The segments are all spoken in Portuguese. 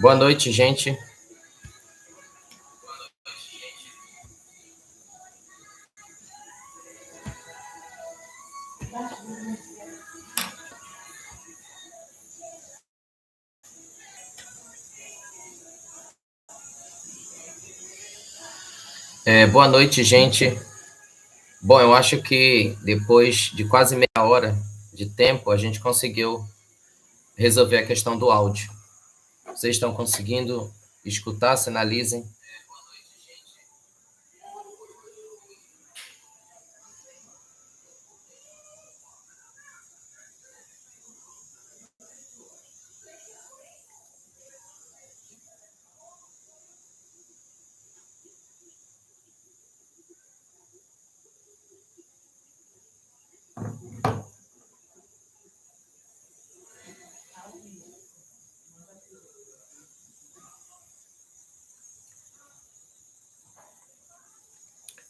Boa noite, gente. Boa noite, gente. Bom, eu acho que depois de quase meia hora de tempo, a gente conseguiu resolver a questão do áudio. Vocês estão conseguindo escutar? Sinalizem.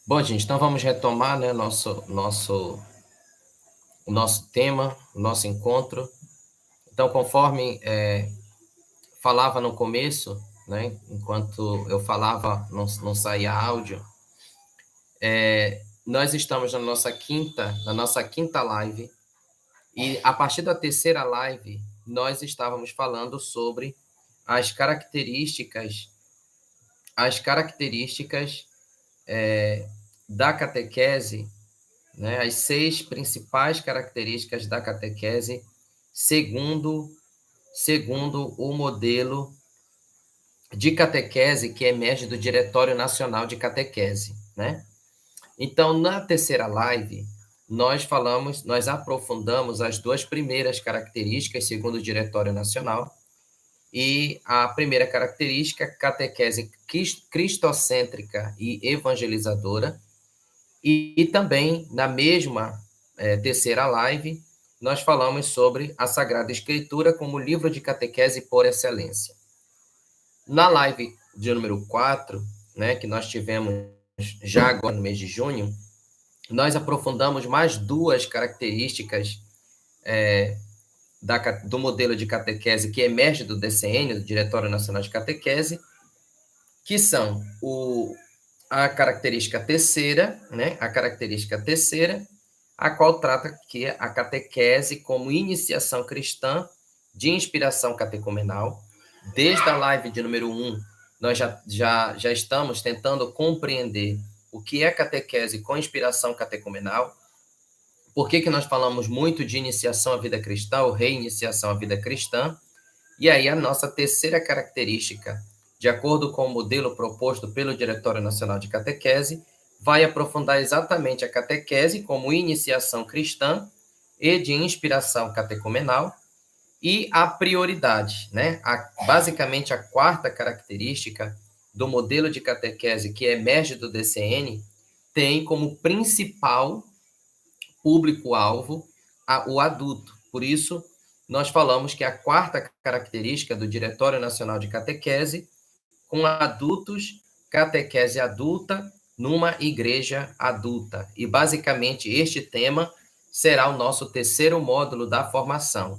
Bom, gente, então vamos retomar, né, o nosso tema, o nosso encontro. Então, conforme falava no começo, né, enquanto eu falava, não saía áudio, nós estamos na nossa quinta live, e a partir da terceira live, nós estávamos falando sobre as características da catequese, né, as 6 principais características da catequese, segundo o modelo de catequese que emerge do Diretório Nacional de Catequese, né? Então, na terceira live, nós aprofundamos as 2 primeiras características, segundo o Diretório Nacional, e a primeira característica, catequese cristocêntrica e evangelizadora, e também, na mesma terceira live, nós falamos sobre a Sagrada Escritura como livro de catequese por excelência. Na live de número 4, né, que nós tivemos já agora no mês de junho, nós aprofundamos mais 2 características do modelo de catequese que emerge do DCN, do Diretório Nacional de Catequese, que são a característica terceira, né, a qual trata que a catequese como iniciação cristã de inspiração catecumenal. Desde a live de número 1, nós já estamos tentando compreender o que é catequese com inspiração catecumenal. Por que nós falamos muito de iniciação à vida cristã, ou reiniciação à vida cristã? E aí a nossa terceira característica, de acordo com o modelo proposto pelo Diretório Nacional de Catequese, vai aprofundar exatamente a catequese como iniciação cristã e de inspiração catecumenal, e a prioridade, né? Basicamente, a quarta característica do modelo de catequese que emerge do DCN tem como principal público-alvo o adulto. Por isso, nós falamos que a quarta característica do Diretório Nacional de Catequese, com adultos, catequese adulta, numa igreja adulta. E, basicamente, este tema será o nosso terceiro módulo da formação.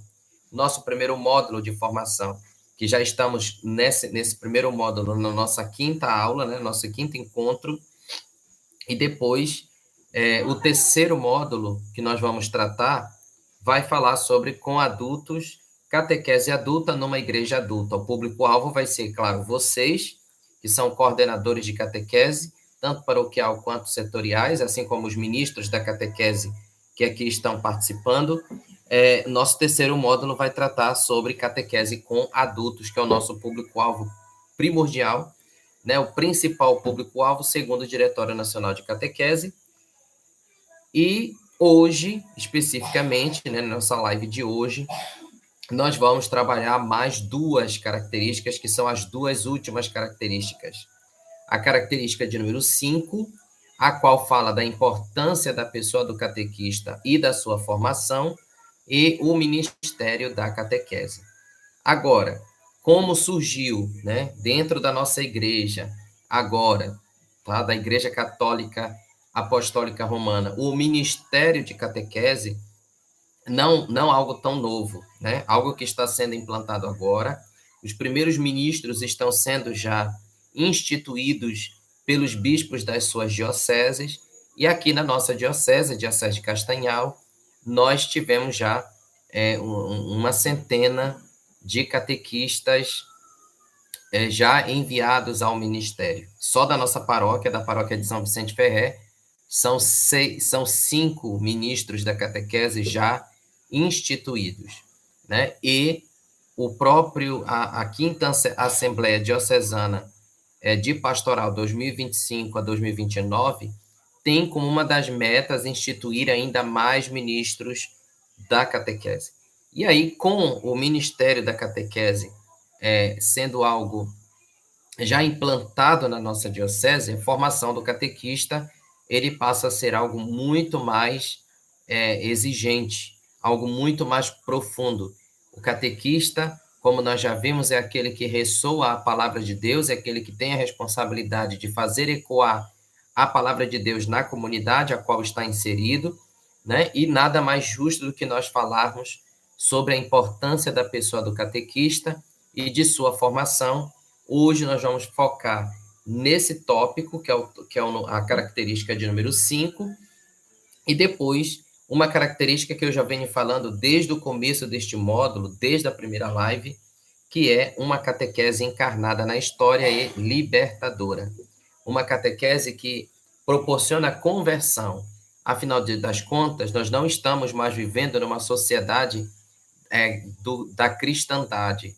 Nosso primeiro módulo de formação, que já estamos nesse primeiro módulo, na nossa quinta aula, né, nosso quinto encontro, e depois, o terceiro módulo que nós vamos tratar vai falar sobre com adultos, catequese adulta numa igreja adulta. O público-alvo vai ser, claro, vocês, que são coordenadores de catequese, tanto paroquial quanto setoriais, assim como os ministros da catequese que aqui estão participando. Nosso terceiro módulo vai tratar sobre catequese com adultos, que é o nosso público-alvo primordial, né, o principal público-alvo, segundo o Diretório Nacional de Catequese. E hoje, especificamente, né, na nossa live de hoje, nós vamos trabalhar mais 2 características, que são as 2 últimas características. A característica de número 5, a qual fala da importância da pessoa do catequista e da sua formação, e o ministério da catequese. Agora, como surgiu, né, dentro da nossa igreja, agora, tá, da Igreja Católica Apostólica Romana, o ministério de catequese, não algo tão novo, né? Algo que está sendo implantado agora. Os primeiros ministros estão sendo já instituídos pelos bispos das suas dioceses, e aqui na nossa diocese, a Diocese de Castanhal, nós tivemos já uma centena de catequistas já enviados ao ministério. Só da nossa paróquia, da paróquia de São Vicente Ferrer, são 5 ministros da catequese já instituídos, né? E a quinta Assembleia Diocesana de Pastoral 2025 a 2029 tem como uma das metas instituir ainda mais ministros da catequese. E aí, com o Ministério da Catequese sendo algo já implantado na nossa diocese, a formação do catequista ele passa a ser algo muito mais exigente, algo muito mais profundo. O catequista, como nós já vimos, é aquele que ressoa a palavra de Deus, é aquele que tem a responsabilidade de fazer ecoar a palavra de Deus na comunidade a qual está inserido, né? E nada mais justo do que nós falarmos sobre a importância da pessoa do catequista e de sua formação. Hoje nós vamos focar nesse tópico, que é a característica de número 5, e depois uma característica que eu já venho falando desde o começo deste módulo, desde a primeira live, que é uma catequese encarnada na história e libertadora. Uma catequese que proporciona conversão. Afinal das contas, nós não estamos mais vivendo numa sociedade da cristandade,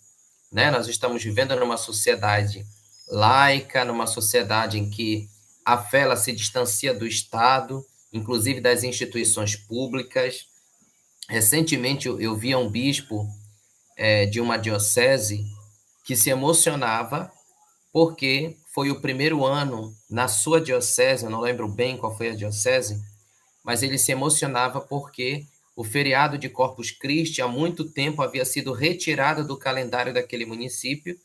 né? Nós estamos vivendo numa sociedade laica, numa sociedade em que a fé ela se distancia do Estado, inclusive das instituições públicas. Recentemente eu via um bispo de uma diocese que se emocionava porque foi o primeiro ano na sua diocese, eu não lembro bem qual foi a diocese, mas ele se emocionava porque o feriado de Corpus Christi há muito tempo havia sido retirado do calendário daquele município,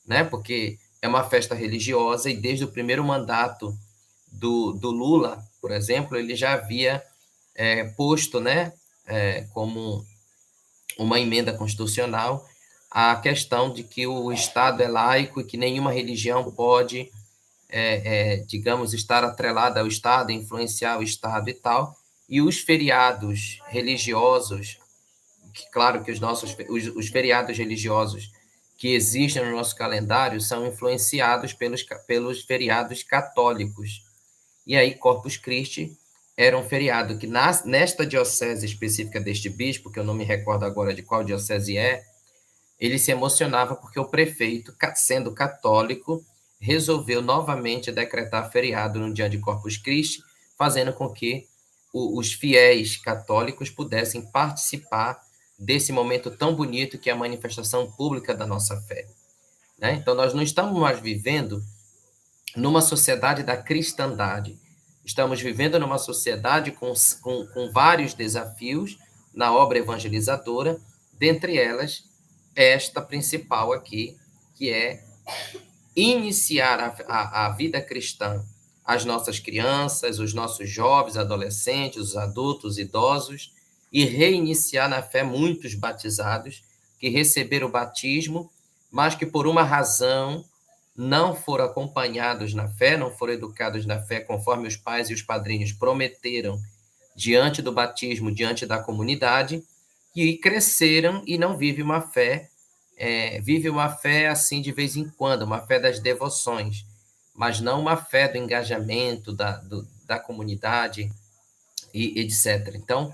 né? Porque é uma festa religiosa e desde o primeiro mandato do Lula, por exemplo, ele já havia posto, né, como uma emenda constitucional a questão de que o Estado é laico e que nenhuma religião pode, digamos, estar atrelada ao Estado, influenciar o Estado e tal. E os feriados religiosos, que, claro que os feriados religiosos que existem no nosso calendário são influenciados pelos feriados católicos. E aí, Corpus Christi era um feriado que, nesta diocese específica deste bispo, que eu não me recordo agora de qual diocese ele se emocionava porque o prefeito, sendo católico, resolveu novamente decretar feriado no dia de Corpus Christi, fazendo com que os fiéis católicos pudessem participar desse momento tão bonito que é a manifestação pública da nossa fé, né? Então, nós não estamos mais vivendo numa sociedade da cristandade. Estamos vivendo numa sociedade com vários desafios na obra evangelizadora, dentre elas, esta principal aqui, que é iniciar a vida cristã às nossas crianças, os nossos jovens, adolescentes, os adultos, idosos, e reiniciar na fé muitos batizados que receberam o batismo, mas que por uma razão não foram acompanhados na fé, não foram educados na fé conforme os pais e os padrinhos prometeram diante do batismo, diante da comunidade, e cresceram e não vivem uma fé, vive uma fé assim de vez em quando, uma fé das devoções, mas não uma fé do engajamento da comunidade e etc. Então,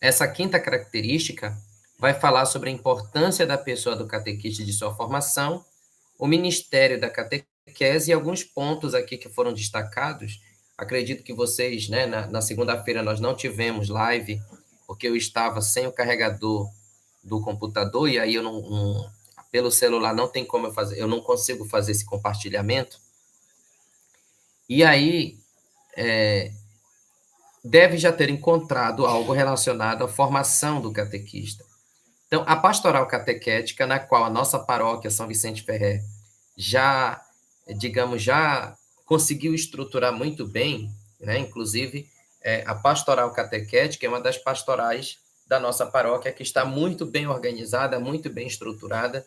essa quinta característica vai falar sobre a importância da pessoa do catequista e de sua formação, o ministério da catequese e alguns pontos aqui que foram destacados. Acredito que vocês, né, na segunda-feira nós não tivemos live, porque eu estava sem o carregador do computador, e aí eu pelo celular não tem como eu fazer, eu não consigo fazer esse compartilhamento. E aí, deve já ter encontrado algo relacionado à formação do catequista. Então, a pastoral catequética, na qual a nossa paróquia São Vicente Ferrer já, digamos, já conseguiu estruturar muito bem, né? Inclusive, a pastoral catequética é uma das pastorais da nossa paróquia, que está muito bem organizada, muito bem estruturada,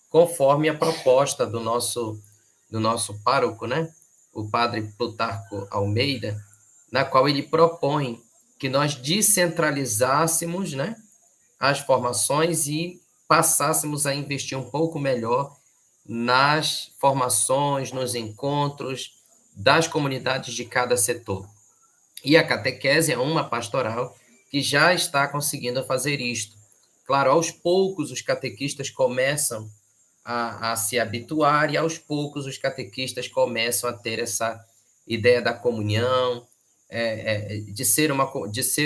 conforme a proposta do nosso pároco, né? O padre Plutarco Almeida, na qual ele propõe que nós descentralizássemos, né, as formações e passássemos a investir um pouco melhor nas formações, nos encontros das comunidades de cada setor. E a catequese é uma pastoral que já está conseguindo fazer isto. Claro, aos poucos os catequistas começam a se habituar e aos poucos os catequistas começam a ter essa ideia da comunhão, de ser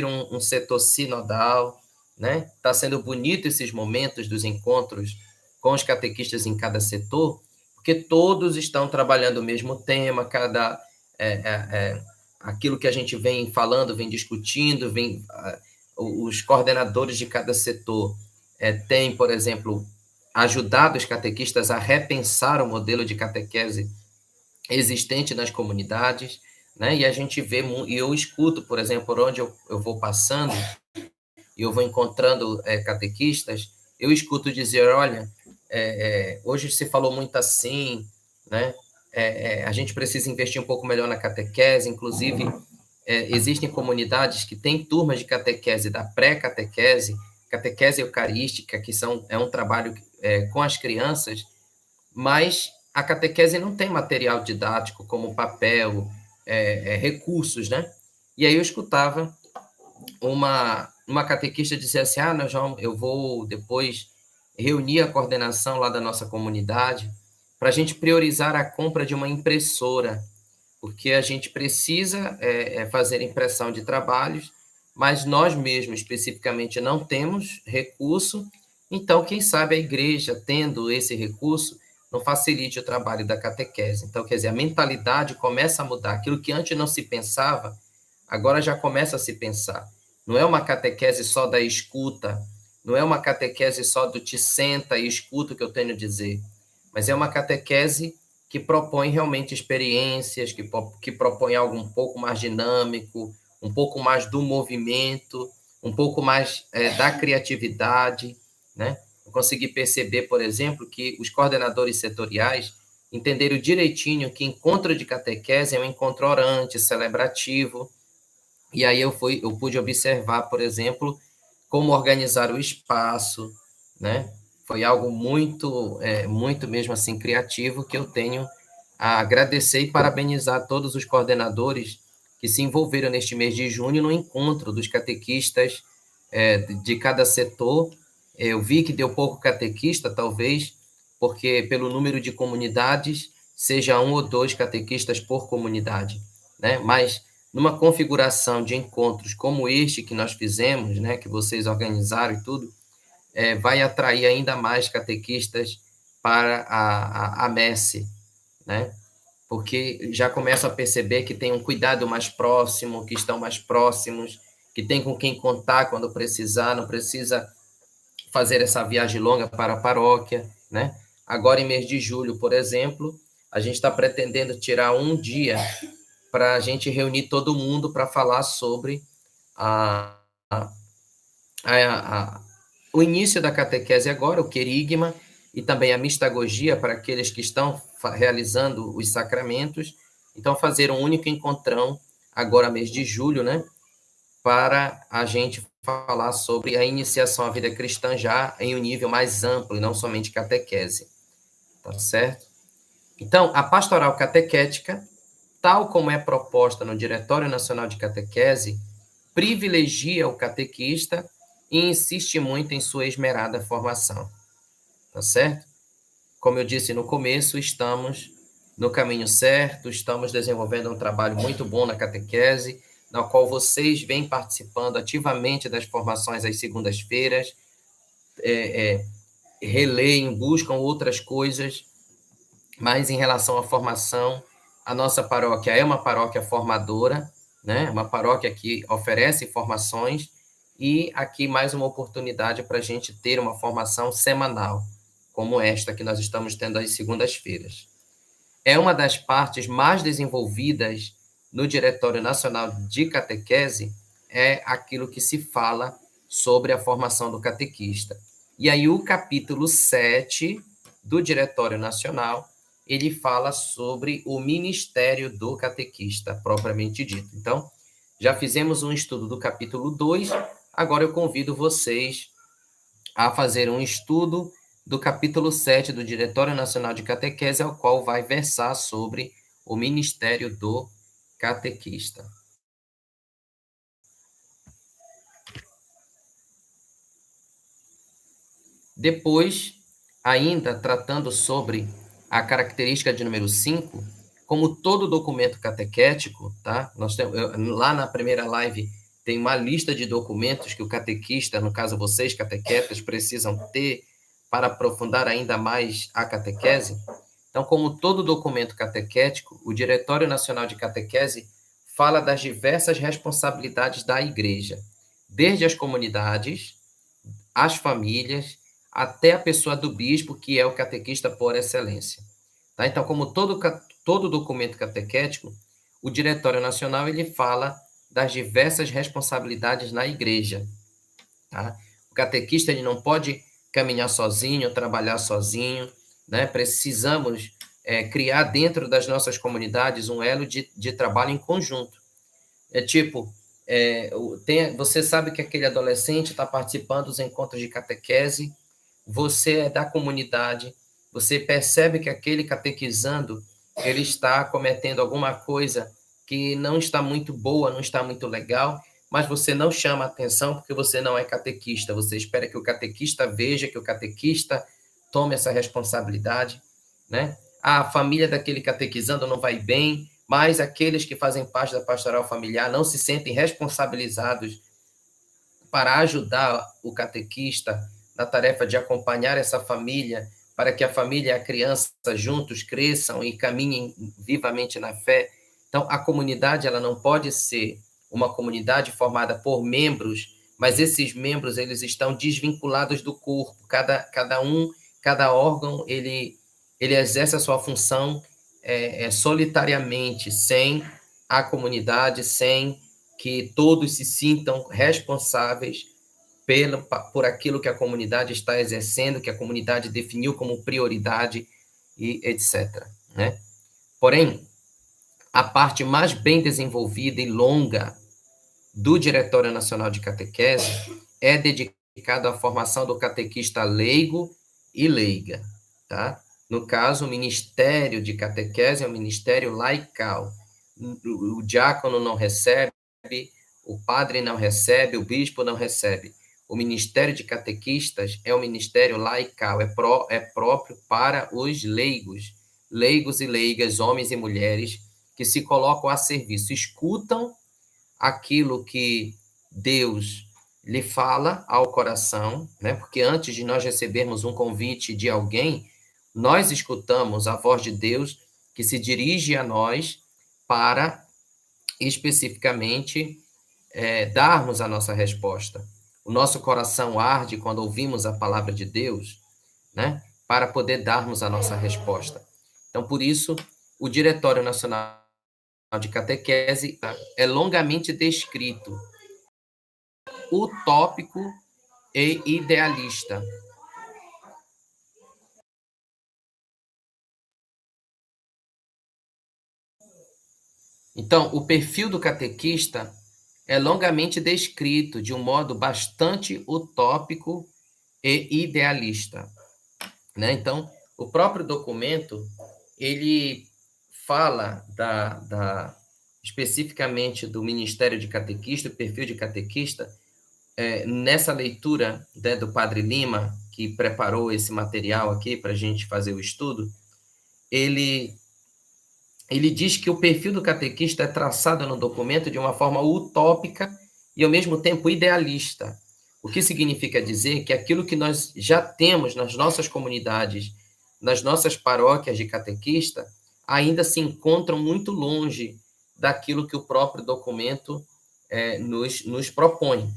um setor sinodal, né? Está sendo bonito esses momentos dos encontros com os catequistas em cada setor, porque todos estão trabalhando o mesmo tema, aquilo que a gente vem falando, vem discutindo, os coordenadores de cada setor têm, por exemplo, ajudado os catequistas a repensar o modelo de catequese existente nas comunidades, né? E a gente vê, e eu escuto, por exemplo, por onde eu vou passando, e eu vou encontrando catequistas, eu escuto dizer, olha, hoje se falou muito assim, né? A gente precisa investir um pouco melhor na catequese, inclusive existem comunidades que têm turmas de catequese da pré-catequese, catequese eucarística, que é um trabalho com as crianças, mas a catequese não tem material didático como papel, recursos, né? E aí eu escutava uma catequista dizer assim, João, eu vou depois reunir a coordenação lá da nossa comunidade para a gente priorizar a compra de uma impressora, porque a gente precisa fazer impressão de trabalhos, mas nós mesmos, especificamente, não temos recurso, então, quem sabe a igreja, tendo esse recurso, não facilite o trabalho da catequese. Então, quer dizer, a mentalidade começa a mudar. Aquilo que antes não se pensava, agora já começa a se pensar. Não é uma catequese só da escuta, não é uma catequese só do te senta e escuta o que eu tenho a dizer, mas é uma catequese que propõe realmente experiências, que propõe algo um pouco mais dinâmico, um pouco mais do movimento, um pouco mais da criatividade, né? Eu consegui perceber, por exemplo, que os coordenadores setoriais entenderam direitinho que encontro de catequese é um encontro orante, celebrativo, e aí eu pude observar, por exemplo, como organizar o espaço, né? Foi algo muito mesmo assim criativo que eu tenho a agradecer e parabenizar todos os coordenadores que se envolveram neste mês de junho no encontro dos catequistas de cada setor. Eu vi que deu pouco catequista, talvez, porque pelo número de comunidades, seja 1 ou 2 catequistas por comunidade, né? Mas numa configuração de encontros como este que nós fizemos, né, que vocês organizaram e tudo, vai atrair ainda mais catequistas para a messe, né? Porque já começam a perceber que tem um cuidado mais próximo, que estão mais próximos, que tem com quem contar quando precisar, não precisa fazer essa viagem longa para a paróquia, né? Agora, em mês de julho, por exemplo, a gente está pretendendo tirar um dia para a gente reunir todo mundo para falar sobre a, a, a, o início da catequese agora, o querigma, e também a mistagogia para aqueles que estão realizando os sacramentos. Então, fazer um único encontrão, agora mês de julho, né? Para a gente falar sobre a iniciação à vida cristã já em um nível mais amplo, e não somente catequese. Tá certo? Então, a pastoral catequética, tal como é proposta no Diretório Nacional de Catequese, privilegia o catequista e insiste muito em sua esmerada formação. Tá certo? Como eu disse no começo, estamos no caminho certo, estamos desenvolvendo um trabalho muito bom na catequese, na qual vocês vêm participando ativamente das formações às segundas-feiras, releem, buscam outras coisas, mas em relação à formação, a nossa paróquia é uma paróquia formadora, né? Uma paróquia que oferece formações, e aqui mais uma oportunidade para a gente ter uma formação semanal, como esta que nós estamos tendo às segundas-feiras. É uma das partes mais desenvolvidas no Diretório Nacional de Catequese, é aquilo que se fala sobre a formação do catequista. E aí o capítulo 7 do Diretório Nacional, ele fala sobre o ministério do catequista, propriamente dito. Então, já fizemos um estudo do capítulo 2, agora eu convido vocês a fazer um estudo do capítulo 7 do Diretório Nacional de Catequese, ao qual vai versar sobre o ministério do catequista. Depois, ainda tratando sobre a característica de número 5, como todo documento catequético, tá? Nós temos, lá na primeira live tem uma lista de documentos que o catequista, no caso vocês catequetas, precisam ter para aprofundar ainda mais a catequese. Então, como todo documento catequético, o Diretório Nacional de Catequese fala das diversas responsabilidades da igreja, desde as comunidades, as famílias, até a pessoa do bispo, que é o catequista por excelência. Tá? Então, como todo documento catequético, o Diretório Nacional ele fala das diversas responsabilidades na igreja. Tá? O catequista ele não pode caminhar sozinho, trabalhar sozinho, né? Precisamos criar dentro das nossas comunidades um elo de trabalho em conjunto. Você sabe que aquele adolescente está participando dos encontros de catequese, você é da comunidade, você percebe que aquele catequizando, ele está cometendo alguma coisa que não está muito boa, não está muito legal, mas você não chama atenção porque você não é catequista, você espera que o catequista veja, que o catequista tome essa responsabilidade, né? A família daquele catequizando não vai bem, mas aqueles que fazem parte da pastoral familiar não se sentem responsabilizados para ajudar o catequista na tarefa de acompanhar essa família, para que a família e a criança juntos cresçam e caminhem vivamente na fé. Então, a comunidade ela não pode ser uma comunidade formada por membros, mas esses membros eles estão desvinculados do corpo. Cada órgão, ele exerce a sua função solitariamente, sem a comunidade, sem que todos se sintam responsáveis por aquilo que a comunidade está exercendo, que a comunidade definiu como prioridade e etc. Né? Porém, a parte mais bem desenvolvida e longa do Diretório Nacional de Catequese é dedicada à formação do catequista leigo e leiga. Tá? No caso, o Ministério de Catequese é um ministério laical. O diácono não recebe, o padre não recebe, o bispo não recebe. O ministério de catequistas é um ministério laical, é próprio para os leigos e leigas, homens e mulheres, que se colocam a serviço, escutam aquilo que Deus lhe fala ao coração, né? Porque antes de nós recebermos um convite de alguém, nós escutamos a voz de Deus que se dirige a nós para especificamente darmos a nossa resposta. O nosso coração arde quando ouvimos a palavra de Deus, né? Para poder darmos a nossa resposta. Então, por isso, o Diretório Nacional de Catequese é longamente descrito, utópico e idealista. Então, o perfil do catequista é longamente descrito de um modo bastante utópico e idealista, né? Então, o próprio documento, ele fala especificamente do Ministério de Catequista, o perfil de catequista, nessa leitura, né, do Padre Lima, que preparou esse material aqui para a gente fazer o estudo, ele diz que o perfil do catequista é traçado no documento de uma forma utópica e, ao mesmo tempo, idealista. O que significa dizer que aquilo que nós já temos nas nossas comunidades, nas nossas paróquias de catequista, ainda se encontram muito longe daquilo que o próprio documento nos propõe.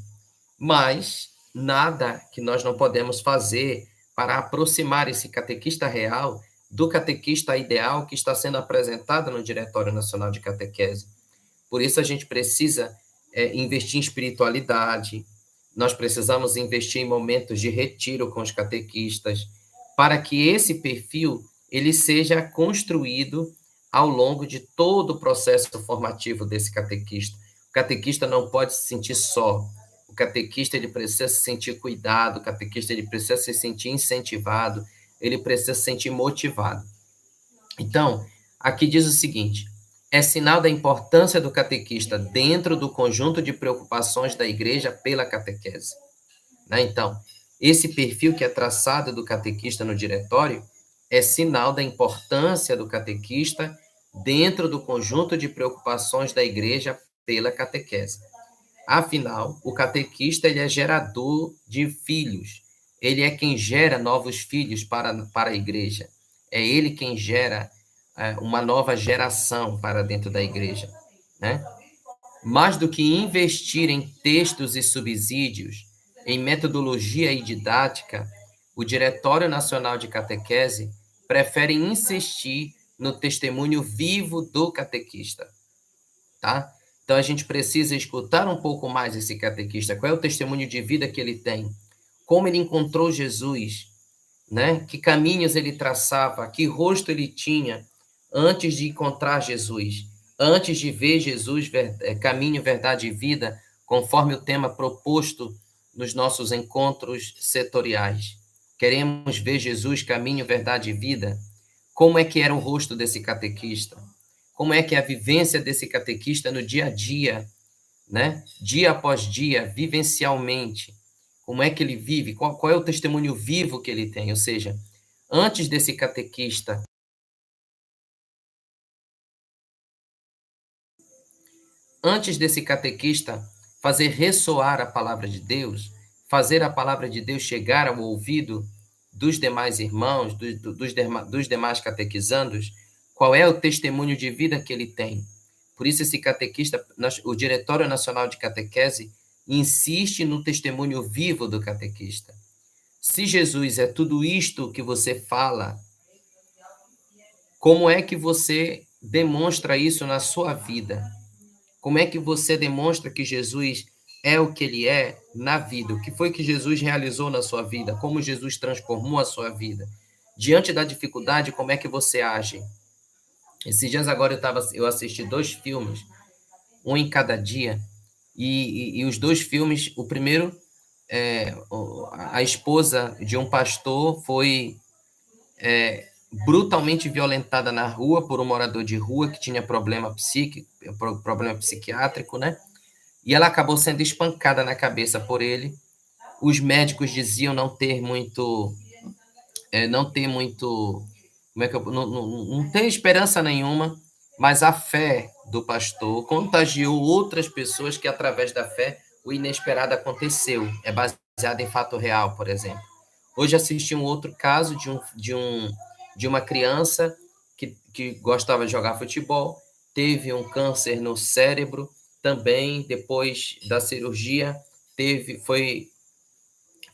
Mas nada que nós não podemos fazer para aproximar esse catequista real do catequista ideal que está sendo apresentado no Diretório Nacional de Catequese. Por isso a gente precisa investir em espiritualidade, nós precisamos investir em momentos de retiro com os catequistas, para que esse perfil ele seja construído ao longo de todo o processo formativo desse catequista. O catequista não pode se sentir só. O catequista ele precisa se sentir cuidado, o catequista ele precisa se sentir incentivado, ele precisa se sentir motivado. Então, aqui diz o seguinte: é sinal da importância do catequista dentro do conjunto de preocupações da igreja pela catequese. Né? Então, esse perfil que é traçado do catequista no diretório é sinal da importância do catequista dentro do conjunto de preocupações da igreja pela catequese. Afinal, o catequista ele é gerador de filhos. Ele é quem gera novos filhos para a igreja. É ele quem gera uma nova geração para dentro da igreja. Né? Mais do que investir em textos e subsídios, em metodologia e didática, o Diretório Nacional de Catequese prefere insistir no testemunho vivo do catequista. Tá? Então, a gente precisa escutar um pouco mais esse catequista. Qual é o testemunho de vida que ele tem? Como ele encontrou Jesus? Né? Que caminhos ele traçava? Que rosto ele tinha antes de encontrar Jesus? Antes de ver Jesus, caminho, verdade e vida, conforme o tema proposto nos nossos encontros setoriais. Queremos ver Jesus, caminho, verdade e vida? Como é que era o rosto desse catequista? Como é que é a vivência desse catequista no dia a dia, né? Dia após dia, vivencialmente. Como é que ele vive? Qual é o testemunho vivo que ele tem? Ou seja, antes desse catequista fazer ressoar a palavra de Deus, fazer a palavra de Deus chegar ao ouvido dos demais irmãos, dos demais catequizandos, qual é o testemunho de vida que ele tem? Por isso esse catequista, o Diretório Nacional de Catequese, insiste no testemunho vivo do catequista. Se Jesus é tudo isto que você fala, como é que você demonstra isso na sua vida? Como é que você demonstra que Jesus é o que ele é na vida? O que foi que Jesus realizou na sua vida? Como Jesus transformou a sua vida? Diante da dificuldade, como é que você age? Esses dias agora eu assisti 2 filmes, um em cada dia, e os 2 filmes, o primeiro, a esposa de um pastor foi brutalmente violentada na rua por um morador de rua que tinha problema psiquiátrico, né? E ela acabou sendo espancada na cabeça por ele. Os médicos diziam não ter muito, como é que não ter esperança nenhuma, mas a fé do pastor contagiou outras pessoas que, através da fé, o inesperado aconteceu. É baseado em fato real, por exemplo. Hoje assisti um outro caso de uma criança que gostava de jogar futebol, teve um câncer no cérebro, também depois da cirurgia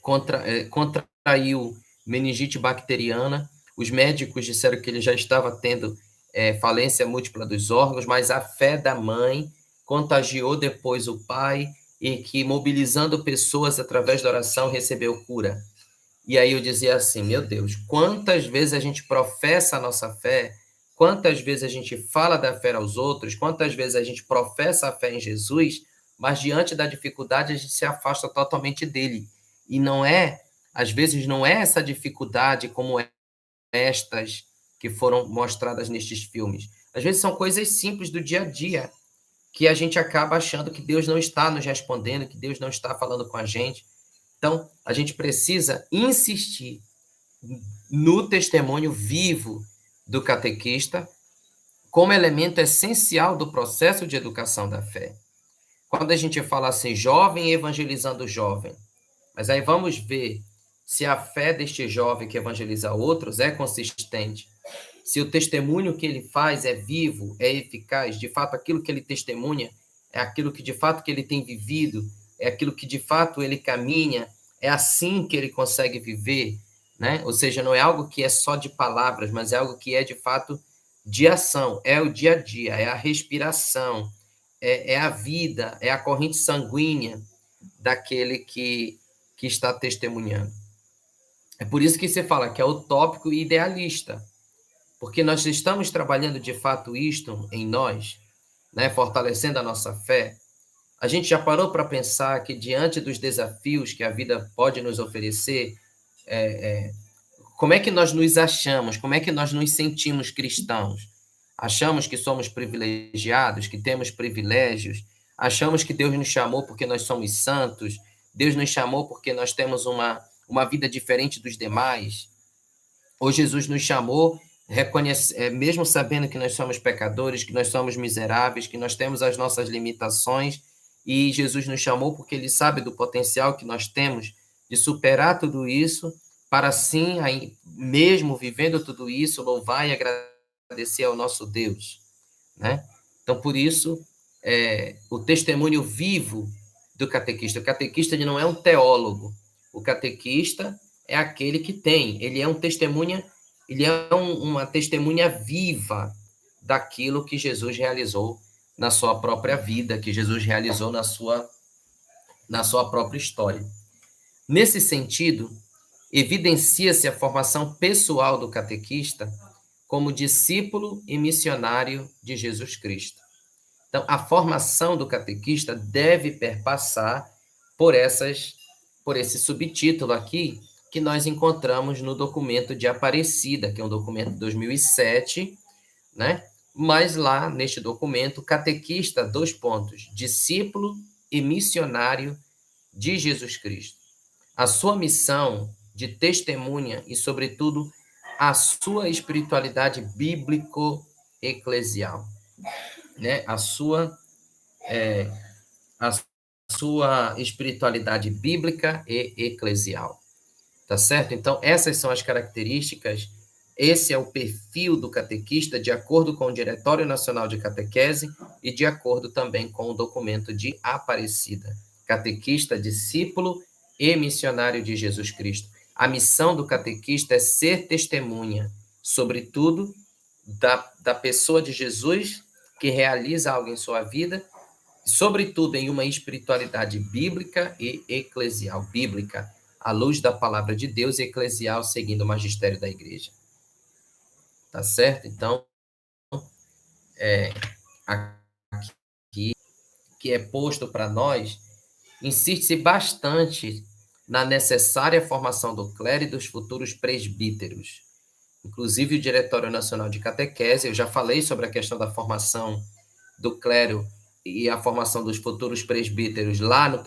contraiu meningite bacteriana. Os médicos disseram que ele já estava tendo falência múltipla dos órgãos, mas a fé da mãe contagiou depois o pai e que, mobilizando pessoas através da oração, recebeu cura. E aí eu dizia assim, meu Deus, quantas vezes a gente professa a nossa fé, quantas vezes a gente fala da fé aos outros, quantas vezes a gente professa a fé em Jesus, mas diante da dificuldade a gente se afasta totalmente dele. E às vezes não é essa dificuldade como estas que foram mostradas nestes filmes. Às vezes são coisas simples do dia a dia, que a gente acaba achando que Deus não está nos respondendo, que Deus não está falando com a gente. Então, a gente precisa insistir no testemunho vivo do catequista como elemento essencial do processo de educação da fé. Quando a gente fala assim, jovem evangelizando jovem, mas aí vamos ver se a fé deste jovem que evangeliza outros é consistente, se o testemunho que ele faz é vivo, é eficaz, de fato aquilo que ele testemunha é aquilo que de fato que ele tem vivido, é aquilo que de fato ele caminha, é assim que ele consegue viver, né? Ou seja, não é algo que é só de palavras, mas é algo que é de fato de ação, é o dia a dia, é a respiração, é a vida, é a corrente sanguínea daquele que está testemunhando. É por isso que você fala que é utópico e idealista, porque nós estamos trabalhando de fato isto em nós, né, fortalecendo a nossa fé. A gente já parou para pensar que diante dos desafios que a vida pode nos oferecer, como é que nós nos achamos? Como é que nós nos sentimos cristãos? Achamos que somos privilegiados, que temos privilégios? Achamos que Deus nos chamou porque nós somos santos? Deus nos chamou porque nós temos uma vida diferente dos demais? Ou Jesus nos chamou, mesmo sabendo que nós somos pecadores, que nós somos miseráveis, que nós temos as nossas limitações, e Jesus nos chamou porque Ele sabe do potencial que nós temos de superar tudo isso, para assim, mesmo vivendo tudo isso, louvar e agradecer ao nosso Deus, né? Então, por isso, o testemunho vivo do catequista. O catequista ele não é um teólogo. O catequista é aquele que ele é uma testemunha viva daquilo que Jesus realizou na sua própria vida, que Jesus realizou na sua própria história. Nesse sentido, evidencia-se a formação pessoal do catequista como discípulo e missionário de Jesus Cristo. Então, a formação do catequista deve perpassar por esse subtítulo aqui, que nós encontramos no documento de Aparecida, que é um documento de 2007, né? Mas lá, neste documento, catequista, discípulo e missionário de Jesus Cristo. A sua missão de testemunha e, sobretudo, a sua espiritualidade bíblico-eclesial, né? A sua espiritualidade bíblica e eclesial. Tá certo? Então, essas são as características, esse é o perfil do catequista, de acordo com o Diretório Nacional de Catequese e de acordo também com o documento de Aparecida. Catequista, discípulo e missionário de Jesus Cristo. A missão do catequista é ser testemunha, sobretudo, da pessoa de Jesus, que realiza algo em sua vida, sobretudo em uma espiritualidade bíblica e eclesial. Bíblica, à luz da palavra de Deus, e eclesial, seguindo o magistério da igreja. Tá certo? Então, aqui que é posto para nós, insiste-se bastante na necessária formação do clero e dos futuros presbíteros. Inclusive, o Diretório Nacional de Catequese, eu já falei sobre a questão da formação do clero e a formação dos futuros presbíteros lá na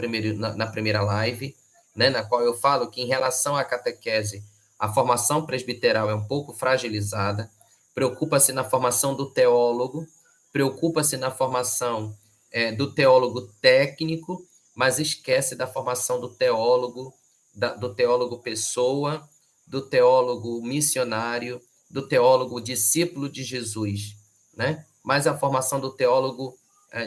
primeira live, né, na qual eu falo que, em relação à catequese, a formação presbiteral é um pouco fragilizada, preocupa-se na formação do teólogo, preocupa-se na formação do teólogo técnico, mas esquece da formação do teólogo pessoa, do teólogo missionário, do teólogo discípulo de Jesus, né? Mas a formação do teólogo,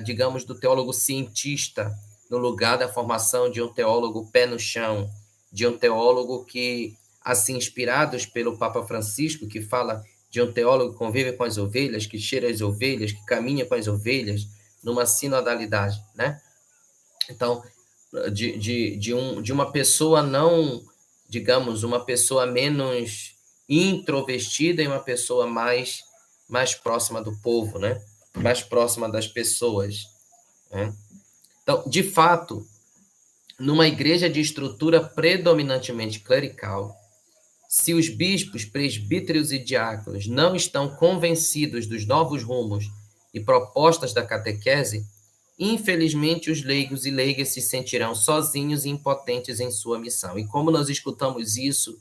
digamos, do teólogo cientista, no lugar da formação de um teólogo pé no chão, de um teólogo que, assim, inspirados pelo Papa Francisco, que fala de um teólogo que convive com as ovelhas, que cheira as ovelhas, que caminha com as ovelhas, numa sinodalidade, né? Então, de uma pessoa não, digamos, uma pessoa menos introvertida e uma pessoa mais próxima do povo, né? Mais próxima das pessoas, né? Então, de fato, numa igreja de estrutura predominantemente clerical, se os bispos, presbíteros e diáconos não estão convencidos dos novos rumos e propostas da catequese, infelizmente os leigos e leigas se sentirão sozinhos e impotentes em sua missão. E como nós escutamos isso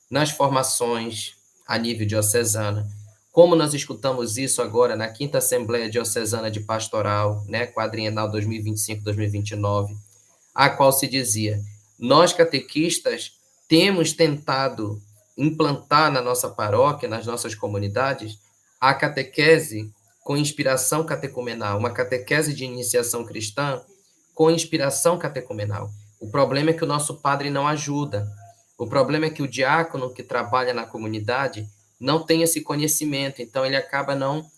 nas formações a nível diocesano, como nós escutamos isso agora na 5ª Assembleia Diocesana de Pastoral, né, quadrienal 2025-2029, a qual se dizia: nós catequistas temos tentado implantar na nossa paróquia, nas nossas comunidades, a catequese com inspiração catecumenal, uma catequese de iniciação cristã com inspiração catecumenal. O problema é que o nosso padre não ajuda. O problema é que o diácono que trabalha na comunidade não tem esse conhecimento, então ele acaba não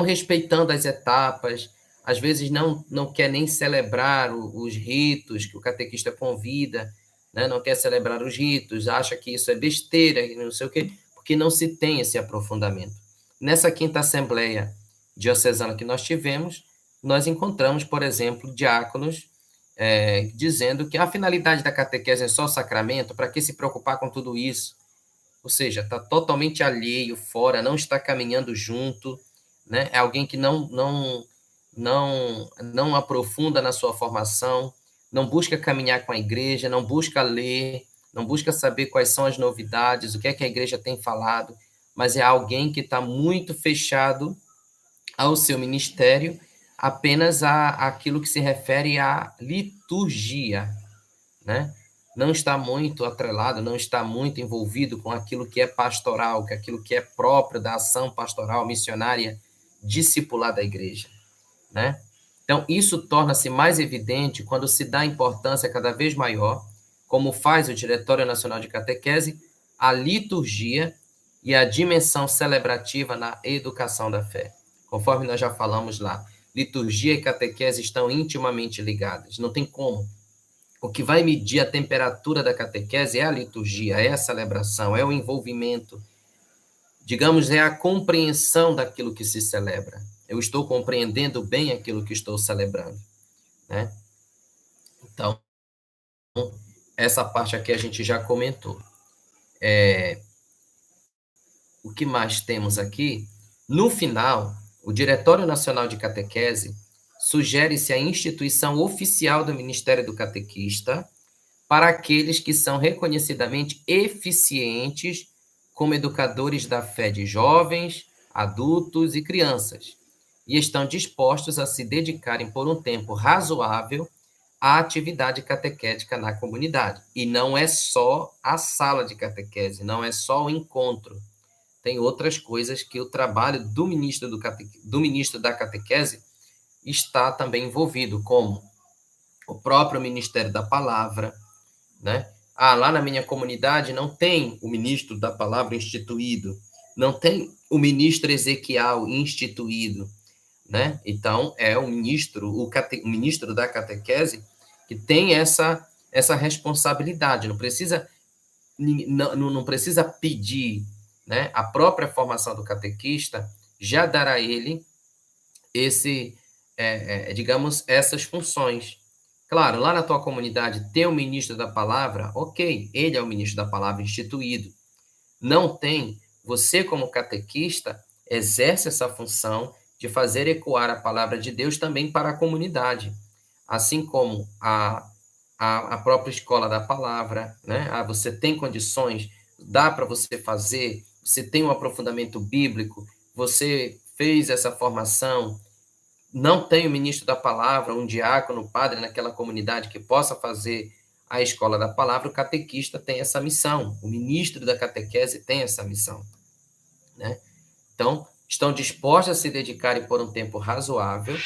respeitando as etapas, às vezes não quer nem celebrar os ritos que o catequista convida, né? Não quer celebrar os ritos, acha que isso é besteira, não sei o quê, porque não se tem esse aprofundamento. Nessa quinta assembleia diocesana que nós tivemos, nós encontramos, por exemplo, diáconos dizendo que a finalidade da catequese é só o sacramento, para que se preocupar com tudo isso? Ou seja, está totalmente alheio, fora, não está caminhando junto, né? É alguém que não aprofunda na sua formação, não busca caminhar com a igreja, não busca ler, não busca saber quais são as novidades, o que é que a igreja tem falado, mas é alguém que está muito fechado ao seu ministério, apenas aquilo que se refere à liturgia, né? Não está muito atrelado, não está muito envolvido com aquilo que é pastoral, com aquilo que é próprio da ação pastoral missionária discipular da igreja, né? Então, isso torna-se mais evidente quando se dá importância cada vez maior, como faz o Diretório Nacional de Catequese, à liturgia e à dimensão celebrativa na educação da fé. Conforme nós já falamos lá, liturgia e catequese estão intimamente ligadas, não tem como. O que vai medir a temperatura da catequese é a liturgia, é a celebração, é o envolvimento, digamos, é a compreensão daquilo que se celebra. Eu estou compreendendo bem aquilo que estou celebrando, né? Então, essa parte aqui a gente já comentou. O que mais temos aqui? No final, o Diretório Nacional de Catequese sugere-se a instituição oficial do Ministério do Catequista para aqueles que são reconhecidamente eficientes como educadores da fé de jovens, adultos e crianças, e estão dispostos a se dedicarem por um tempo razoável à atividade catequética na comunidade. E não é só a sala de catequese, não é só o encontro. Tem outras coisas que o trabalho do ministro da catequese está também envolvido, como o próprio Ministério da Palavra, né? Lá na minha comunidade não tem o ministro da palavra instituído, não tem o ministro Ezequiel instituído, né? Então, é o ministro da catequese que tem essa responsabilidade, não precisa pedir, né? A própria formação do catequista já dará a ele digamos, essas funções. Claro, lá na tua comunidade tem o ministro da palavra, ok, ele é o ministro da palavra instituído. Não tem, você como catequista exerce essa função de fazer ecoar a palavra de Deus também para a comunidade, assim como a própria escola da palavra, né? Você tem condições, dá para você fazer, você tem um aprofundamento bíblico, você fez essa formação, não tem o ministro da palavra, um diácono, um padre naquela comunidade que possa fazer a escola da palavra, o catequista tem essa missão, o ministro da catequese tem essa missão, né? Então, estão dispostos a se dedicarem por um tempo razoável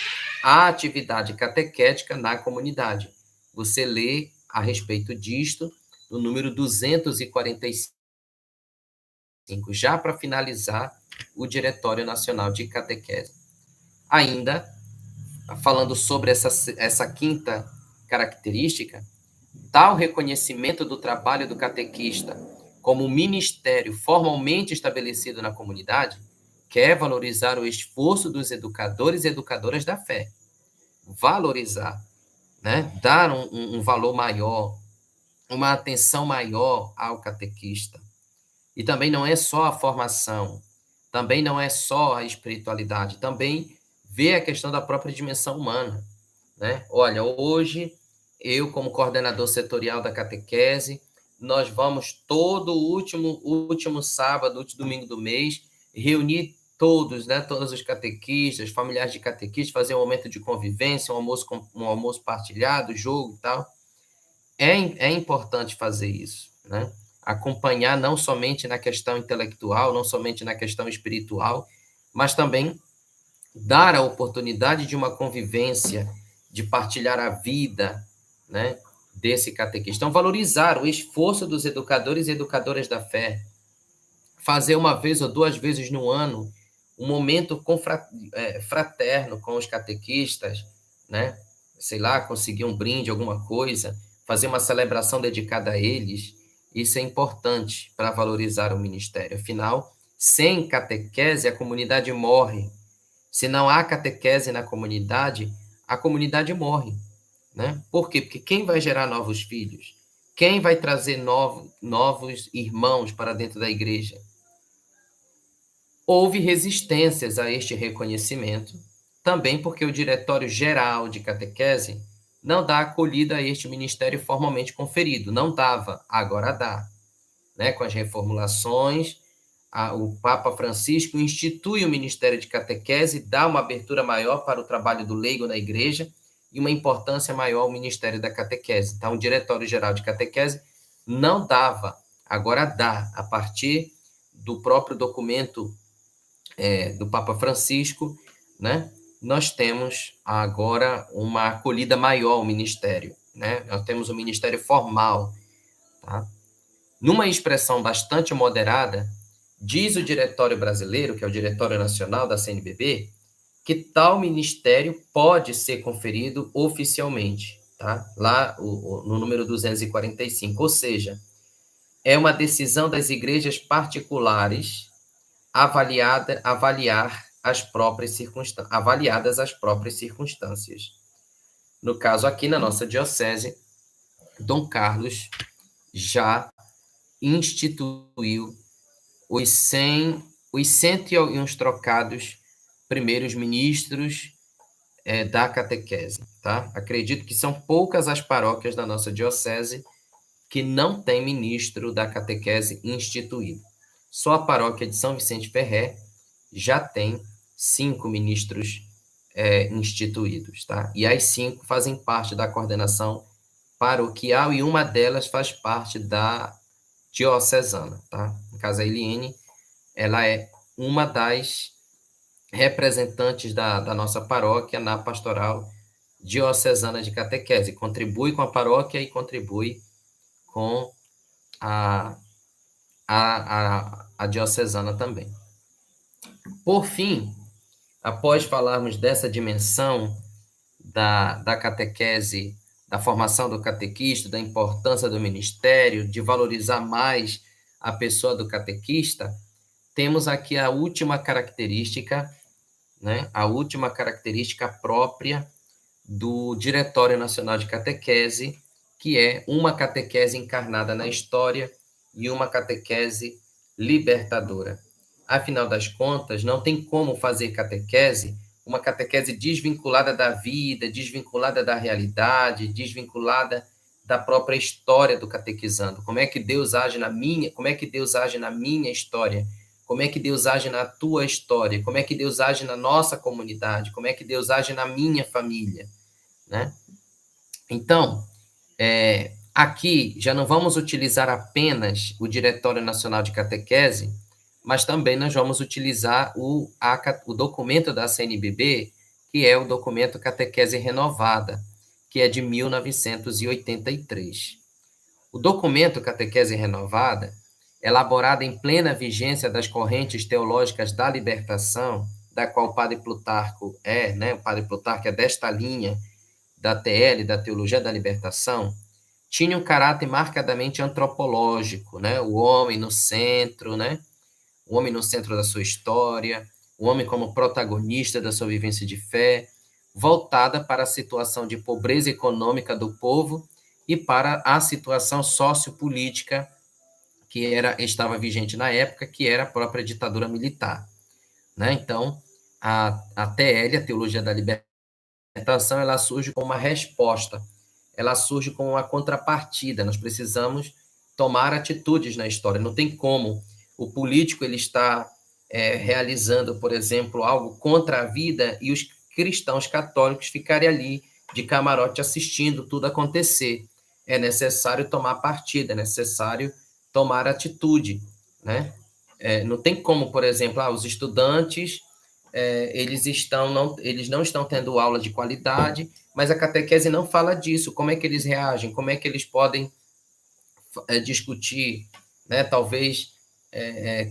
à atividade catequética na comunidade. Você lê a respeito disto no número 245, já para finalizar o Diretório Nacional de Catequese. Ainda, falando sobre essa quinta característica, tal reconhecimento do trabalho do catequista como ministério formalmente estabelecido na comunidade quer valorizar o esforço dos educadores e educadoras da fé. Valorizar, né? Dar um valor maior, uma atenção maior ao catequista. E também não é só a formação, também não é só a espiritualidade, também vê a questão da própria dimensão humana, né? Olha, hoje, eu, como coordenador setorial da catequese, nós vamos todo último sábado, último domingo do mês, reunir todos, né? Todos os catequistas, familiares de catequistas, fazer um momento de convivência, um almoço partilhado, jogo e tal. É importante fazer isso, né? Acompanhar não somente na questão intelectual, não somente na questão espiritual, mas também dar a oportunidade de uma convivência, de partilhar a vida, né, desse catequista. Então, valorizar o esforço dos educadores e educadoras da fé. Fazer uma vez ou duas vezes no ano um momento fraterno com os catequistas, né? Sei lá, conseguir um brinde, alguma coisa, fazer uma celebração dedicada a eles, isso é importante para valorizar o ministério. Afinal, sem catequese, a comunidade morre. Se não há catequese na comunidade, a comunidade morre, né? Por quê? Porque quem vai gerar novos filhos? Quem vai trazer novos irmãos para dentro da igreja? Houve resistências a este reconhecimento, também porque o Diretório Geral de Catequese não dá acolhida a este ministério formalmente conferido. Não dava, agora dá. Né? Com as reformulações, o Papa Francisco institui o Ministério de Catequese, dá uma abertura maior para o trabalho do leigo na igreja e uma importância maior ao Ministério da Catequese. Então, o Diretório Geral de Catequese não dava, agora dá, a partir do próprio documento do Papa Francisco, né? Nós temos agora uma acolhida maior ao ministério, né? Nós temos um ministério formal, tá? Numa expressão bastante moderada, diz o Diretório Brasileiro, que é o Diretório Nacional da CNBB, que tal ministério pode ser conferido oficialmente, tá? Lá no número 245, ou seja, é uma decisão das igrejas particulares avaliadas as próprias circunstâncias. No caso aqui, na nossa diocese, Dom Carlos já instituiu os 100 e uns trocados primeiros ministros da catequese, tá? Acredito que são poucas as paróquias da nossa diocese que não tem ministro da catequese instituído. Só a paróquia de São Vicente Ferrer já tem 5 ministros instituídos, tá? E as 5 fazem parte da coordenação paroquial e uma delas faz parte da diocesana, tá? No caso, a Eliene, ela é uma das representantes da nossa paróquia na pastoral diocesana de catequese. Contribui com a paróquia e contribui com a diocesana também. Por fim, após falarmos dessa dimensão da catequese, da formação do catequista, da importância do ministério, de valorizar mais a pessoa do catequista, temos aqui a última característica, né? A última característica própria do Diretório Nacional de Catequese, que é uma catequese encarnada na história e uma catequese libertadora. Afinal das contas, não tem como fazer catequese, uma catequese desvinculada da vida, desvinculada da realidade, desvinculada da própria história do catequizando. Como é que Deus age na minha história? Como é que Deus age na tua história? Como é que Deus age na nossa comunidade? Como é que Deus age na minha família? Né? Então, aqui já não vamos utilizar apenas o Diretório Nacional de Catequese, mas também nós vamos utilizar o documento da CNBB, que é o documento Catequese Renovada, que é de 1983. O documento Catequese Renovada, elaborado em plena vigência das correntes teológicas da libertação, da qual o Padre Plutarco né? O Padre Plutarco é desta linha da TL, da Teologia da Libertação, tinha um caráter marcadamente antropológico, né? O homem no centro, né? O homem no centro da sua história, o homem como protagonista da sua vivência de fé, voltada para a situação de pobreza econômica do povo e para a situação sociopolítica que estava vigente na época, que era a própria ditadura militar. Né? Então, a TL, a Teologia da Libertação, ela surge como uma resposta, ela surge como uma contrapartida. Nós precisamos tomar atitudes na história. Não tem como o político ele está realizando, por exemplo, algo contra a vida e os cristãos católicos ficarem ali de camarote assistindo tudo acontecer. É necessário tomar partida, é necessário tomar atitude, né? Não tem como, por exemplo, os estudantes eles não estão tendo aula de qualidade, mas a catequese não fala disso. Como é que eles reagem? Como é que eles podem discutir, né? Talvez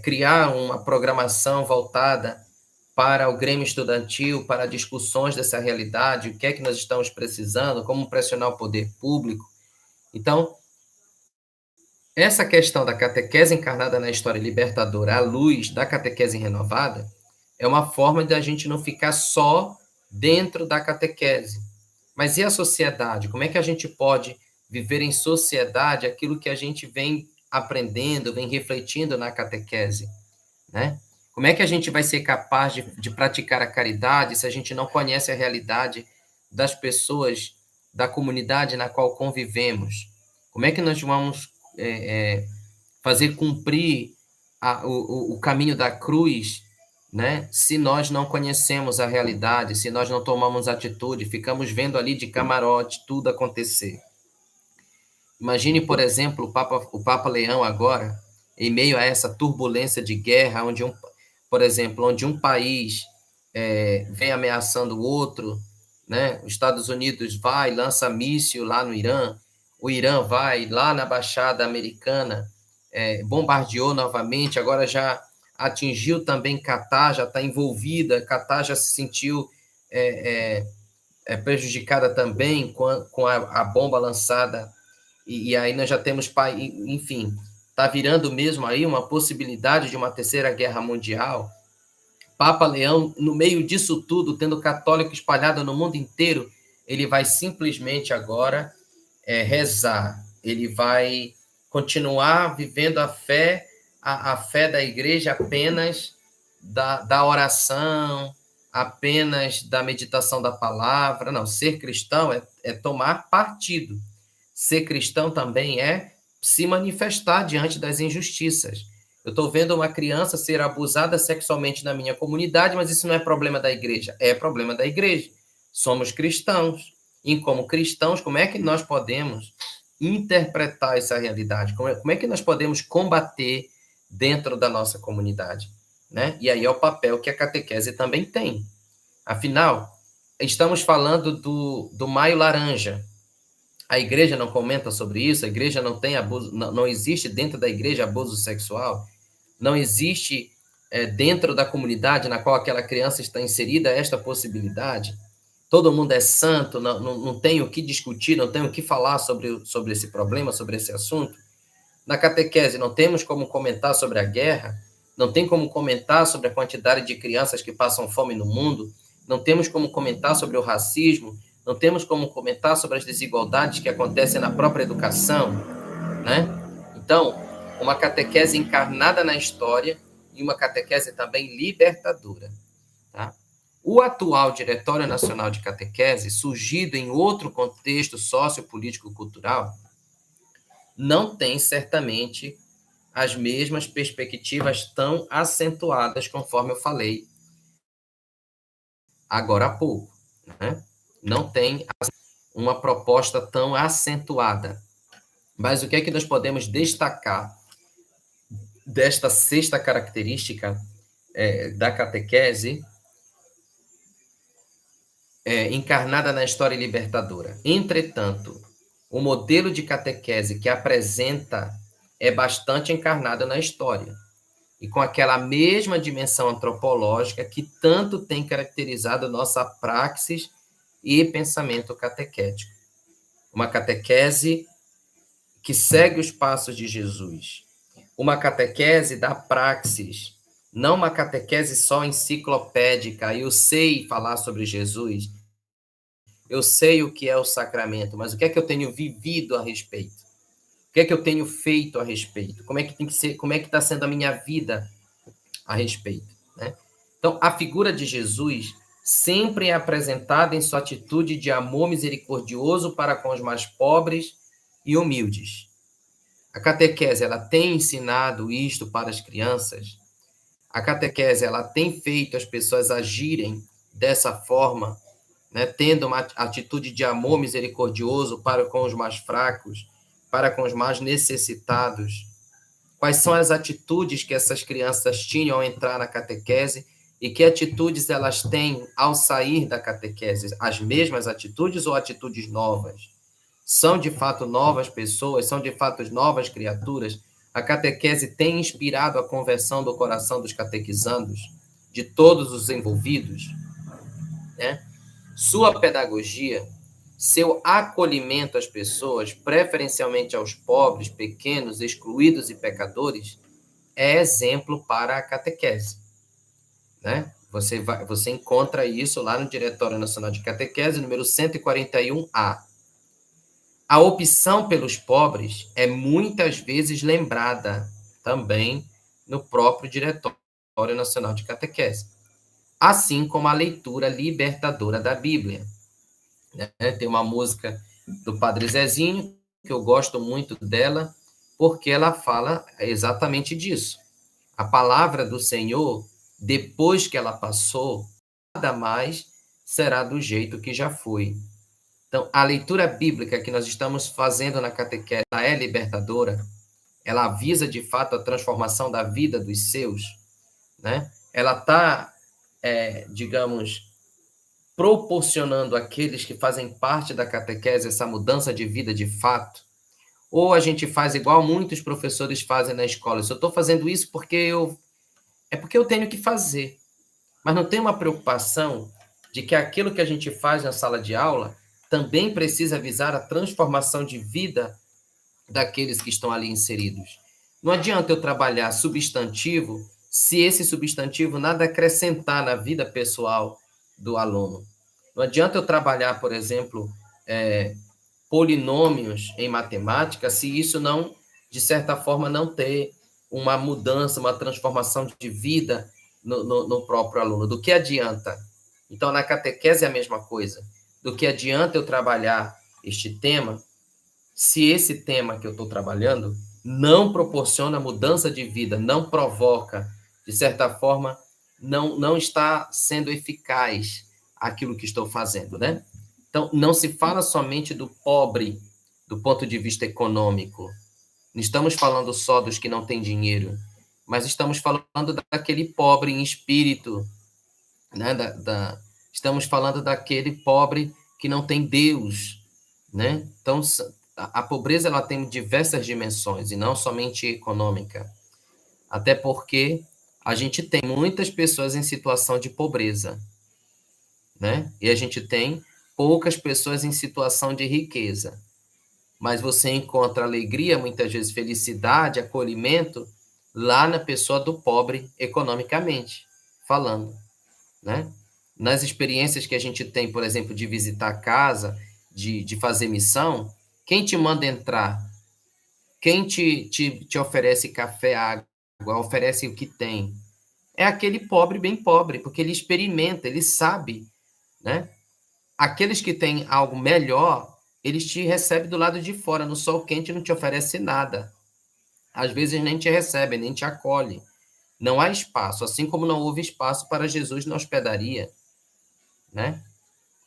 criar uma programação voltada para o Grêmio Estudantil, para discussões dessa realidade, o que é que nós estamos precisando, como pressionar o poder público. Então, essa questão da catequese encarnada na história libertadora à luz da catequese renovada é uma forma de a gente não ficar só dentro da catequese. Mas e a sociedade? Como é que a gente pode viver em sociedade aquilo que a gente vem aprendendo, vem refletindo na catequese, né? Como é que a gente vai ser capaz de praticar a caridade se a gente não conhece a realidade das pessoas, da comunidade na qual convivemos? Como é que nós vamos fazer cumprir o caminho da cruz, né? Se nós não conhecemos a realidade, se nós não tomamos atitude, ficamos vendo ali de camarote tudo acontecer. Imagine, por exemplo, o Papa Leão agora, em meio a essa turbulência de guerra, por exemplo, onde um país vem ameaçando o outro, né? Os Estados Unidos vai, lança míssil lá no Irã, o Irã vai lá na Baixada Americana, bombardeou novamente, agora já atingiu também Catar, já está envolvida, Catar já se sentiu prejudicada também com a bomba lançada, e aí nós já temos, enfim, está virando mesmo aí uma possibilidade de uma terceira guerra mundial. Papa Leão, no meio disso tudo, tendo católico espalhado no mundo inteiro, ele vai simplesmente agora rezar, ele vai continuar vivendo a fé da igreja apenas da oração, apenas da meditação da palavra. Não, ser cristão é tomar partido. Ser cristão também é se manifestar diante das injustiças. Eu estou vendo uma criança ser abusada sexualmente na minha comunidade, mas isso não é problema da igreja, é problema da igreja. Somos cristãos. E como cristãos, como é que nós podemos interpretar essa realidade? Como é que nós podemos combater dentro da nossa comunidade, né? E aí é o papel que a catequese também tem. Afinal, estamos falando do Maio Laranja. A igreja não comenta sobre isso, a igreja não tem abuso, não existe dentro da igreja abuso sexual, não existe dentro da comunidade na qual aquela criança está inserida esta possibilidade. Todo mundo é santo, não tem o que discutir, não tem o que falar sobre esse problema, sobre esse assunto. Na catequese, não temos como comentar sobre a guerra, não tem como comentar sobre a quantidade de crianças que passam fome no mundo, não temos como comentar sobre o racismo, não temos como comentar sobre as desigualdades que acontecem na própria educação, né? Então, uma catequese encarnada na história e uma catequese também libertadora, tá? O atual Diretório Nacional de Catequese, surgido em outro contexto sociopolítico-cultural, não tem certamente as mesmas perspectivas tão acentuadas, conforme eu falei agora há pouco, né? Não tem uma proposta tão acentuada. Mas o que é que nós podemos destacar desta sexta característica da catequese encarnada na história libertadora? Entretanto, o modelo de catequese que apresenta é bastante encarnado na história, e com aquela mesma dimensão antropológica que tanto tem caracterizado nossa praxis e pensamento catequético. Uma catequese que segue os passos de Jesus. Uma catequese da praxis, não uma catequese só enciclopédica. Eu sei falar sobre Jesus, eu sei o que é o sacramento, mas o que é que eu tenho vivido a respeito? O que é que eu tenho feito a respeito? Como é que tem que ser? Como é que está sendo a minha vida a respeito, né? Então, a figura de Jesus sempre é apresentada em sua atitude de amor misericordioso para com os mais pobres e humildes. A catequese, ela tem ensinado isto para as crianças. A catequese, ela tem feito as pessoas agirem dessa forma, né, tendo uma atitude de amor misericordioso para com os mais fracos, para com os mais necessitados. Quais são as atitudes que essas crianças tinham ao entrar na catequese e que atitudes elas têm ao sair da catequese? As mesmas atitudes ou atitudes novas? São de fato novas pessoas? São de fato novas criaturas? A catequese tem inspirado a conversão do coração dos catequizandos? de todos os envolvidos, né? Sua pedagogia, seu acolhimento às pessoas, preferencialmente aos pobres, pequenos, excluídos e pecadores, é exemplo para a catequese, né? Você encontra isso lá no Diretório Nacional de Catequese, número 141A. A opção pelos pobres é muitas vezes lembrada também no próprio Diretório Nacional de Catequese, assim como a leitura libertadora da Bíblia, né? Tem uma música do Padre Zezinho, que eu gosto muito dela, porque ela fala exatamente disso. A palavra do Senhor, depois que ela passou, nada mais será do jeito que já foi. Então, a leitura bíblica que nós estamos fazendo na catequese, ela é libertadora, ela avisa de fato a transformação da vida dos seus, né? Ela está, digamos, proporcionando àqueles que fazem parte da catequese essa mudança de vida de fato. Ou a gente faz igual muitos professores fazem na escola, eu estou fazendo isso porque eu tenho que fazer, mas não tem uma preocupação de que aquilo que a gente faz na sala de aula também precisa visar a transformação de vida daqueles que estão ali inseridos. Não adianta eu trabalhar substantivo se esse substantivo nada acrescentar na vida pessoal do aluno. Não adianta eu trabalhar, por exemplo, polinômios em matemática se isso não, de certa forma, não ter uma mudança, uma transformação de vida no próprio aluno. Do que adianta? Então, na catequese é a mesma coisa. Do que adianta eu trabalhar este tema se esse tema que eu estou trabalhando não proporciona mudança de vida, não provoca, de certa forma, não está sendo eficaz aquilo que estou fazendo, né? Então, não se fala somente do pobre do ponto de vista econômico. Não estamos falando só dos que não têm dinheiro, mas estamos falando daquele pobre em espírito, né? Estamos falando daquele pobre que não tem Deus, né? Então, a pobreza ela tem diversas dimensões e não somente econômica. Até porque a gente tem muitas pessoas em situação de pobreza, né? E a gente tem poucas pessoas em situação de riqueza. Mas você encontra alegria, muitas vezes felicidade, acolhimento lá na pessoa do pobre economicamente falando, né? Nas experiências que a gente tem, por exemplo, de visitar a casa, de fazer missão, quem te manda entrar? Quem te oferece café, água, oferece o que tem? É aquele pobre bem pobre, porque ele experimenta, ele sabe, né? Aqueles que têm algo melhor, eles te recebem do lado de fora, no sol quente, não te oferece nada. Às vezes nem te recebem, nem te acolhem. Não há espaço, assim como não houve espaço para Jesus na hospedaria, né?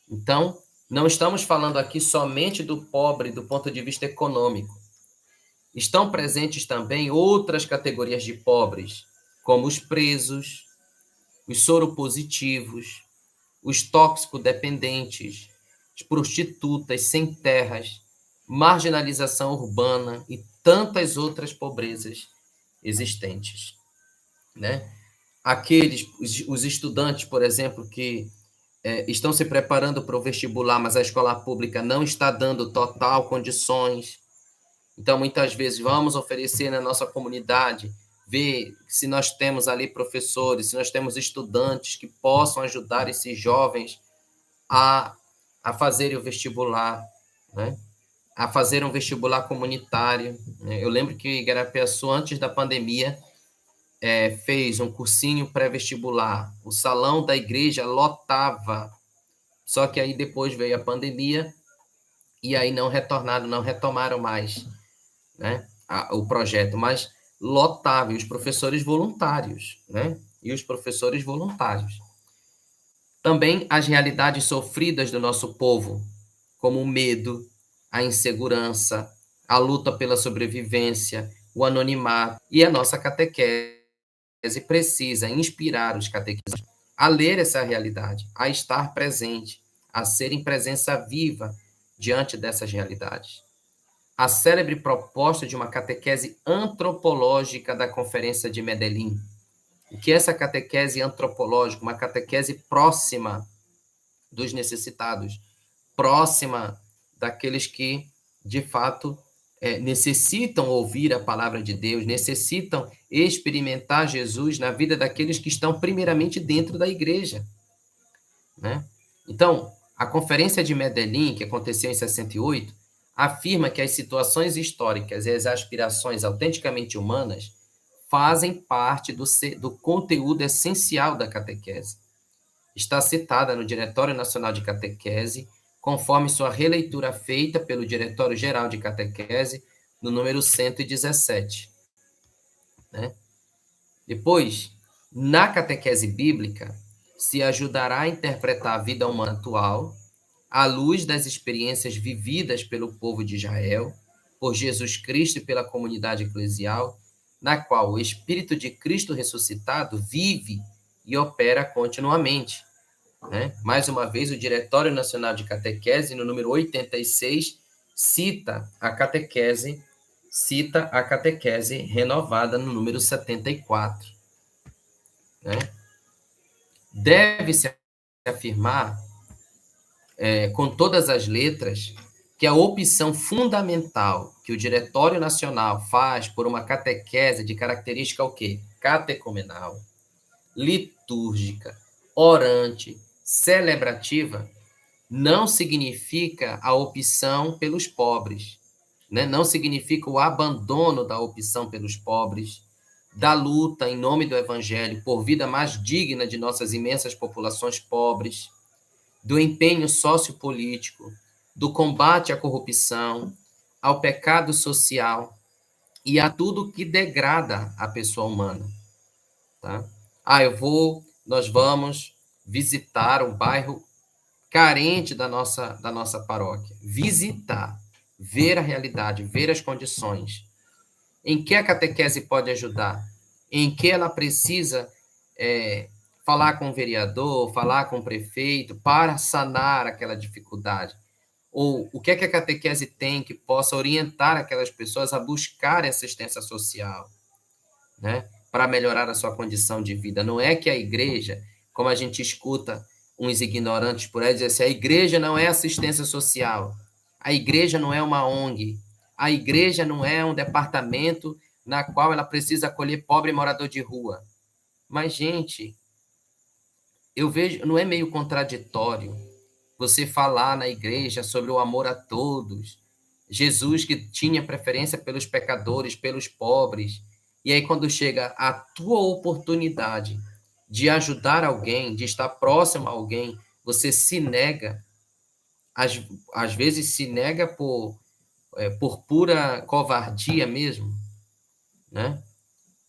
Então, não estamos falando aqui somente do pobre do ponto de vista econômico. Estão presentes também outras categorias de pobres, como os presos, os soropositivos, os toxicodependentes, as prostitutas sem terras, marginalização urbana e tantas outras pobrezas existentes, né? Os estudantes, por exemplo, que estão se preparando para o vestibular, mas a escola pública não está dando total condições. Então, muitas vezes, vamos oferecer na nossa comunidade, ver se nós temos ali professores, se nós temos estudantes que possam ajudar esses jovens a fazerem o vestibular, né? A fazer um vestibular comunitário. Eu lembro que Igarapé-Açu, antes da pandemia, fez um cursinho pré-vestibular. O salão da igreja lotava. Só que aí depois veio a pandemia e aí não retomaram mais, né, o projeto, mas lotava, e os professores voluntários, né? E os professores voluntários. Também as realidades sofridas do nosso povo, como o medo, a insegurança, a luta pela sobrevivência, o anonimato, e a nossa catequese precisa inspirar os catequistas a ler essa realidade, a estar presente, a serem presença viva diante dessas realidades. A célebre proposta de uma catequese antropológica da Conferência de Medellín, O que é essa catequese antropológica? Uma catequese próxima dos necessitados, próxima daqueles que, de fato, necessitam ouvir a palavra de Deus, necessitam experimentar Jesus na vida daqueles que estão primeiramente dentro da igreja, né? Então, a Conferência de Medellín, que aconteceu em 68, afirma que as situações históricas e as aspirações autenticamente humanas fazem parte do conteúdo essencial da catequese. Está citada no Diretório Nacional de Catequese, conforme sua releitura feita pelo Diretório Geral de Catequese, no número 117. Né? Depois, na catequese bíblica, se ajudará a interpretar a vida humana atual à luz das experiências vividas pelo povo de Israel, por Jesus Cristo e pela comunidade eclesial, na qual o Espírito de Cristo ressuscitado vive e opera continuamente. Né? Mais uma vez, o Diretório Nacional de Catequese, no número 86, cita a catequese renovada no número 74. Né? Deve-se afirmar, com todas as letras, que a opção fundamental que o Diretório Nacional faz por uma catequese de característica o quê? Catecumenal, litúrgica, orante, celebrativa, não significa a opção pelos pobres, né? Não significa o abandono da opção pelos pobres, da luta em nome do Evangelho por vida mais digna de nossas imensas populações pobres, do empenho sociopolítico, do combate à corrupção, ao pecado social e a tudo que degrada a pessoa humana. Tá? Nós vamos visitar um bairro carente da nossa paróquia. Visitar, ver a realidade, ver as condições. Em que a catequese pode ajudar? Em que ela precisa falar com o vereador, falar com o prefeito para sanar aquela dificuldade? Ou o que é que a catequese tem que possa orientar aquelas pessoas a buscar assistência social, né? Para melhorar a sua condição de vida. Não é que a igreja, como a gente escuta uns ignorantes por aí, dizer assim, a igreja não é assistência social, a igreja não é uma ONG, a igreja não é um departamento na qual ela precisa acolher pobre morador de rua. Mas, gente, eu vejo, não é meio contraditório você falar na igreja sobre o amor a todos, Jesus que tinha preferência pelos pecadores, pelos pobres, e aí quando chega a tua oportunidade de ajudar alguém, de estar próximo a alguém, você se nega, às vezes se nega por pura covardia mesmo, né?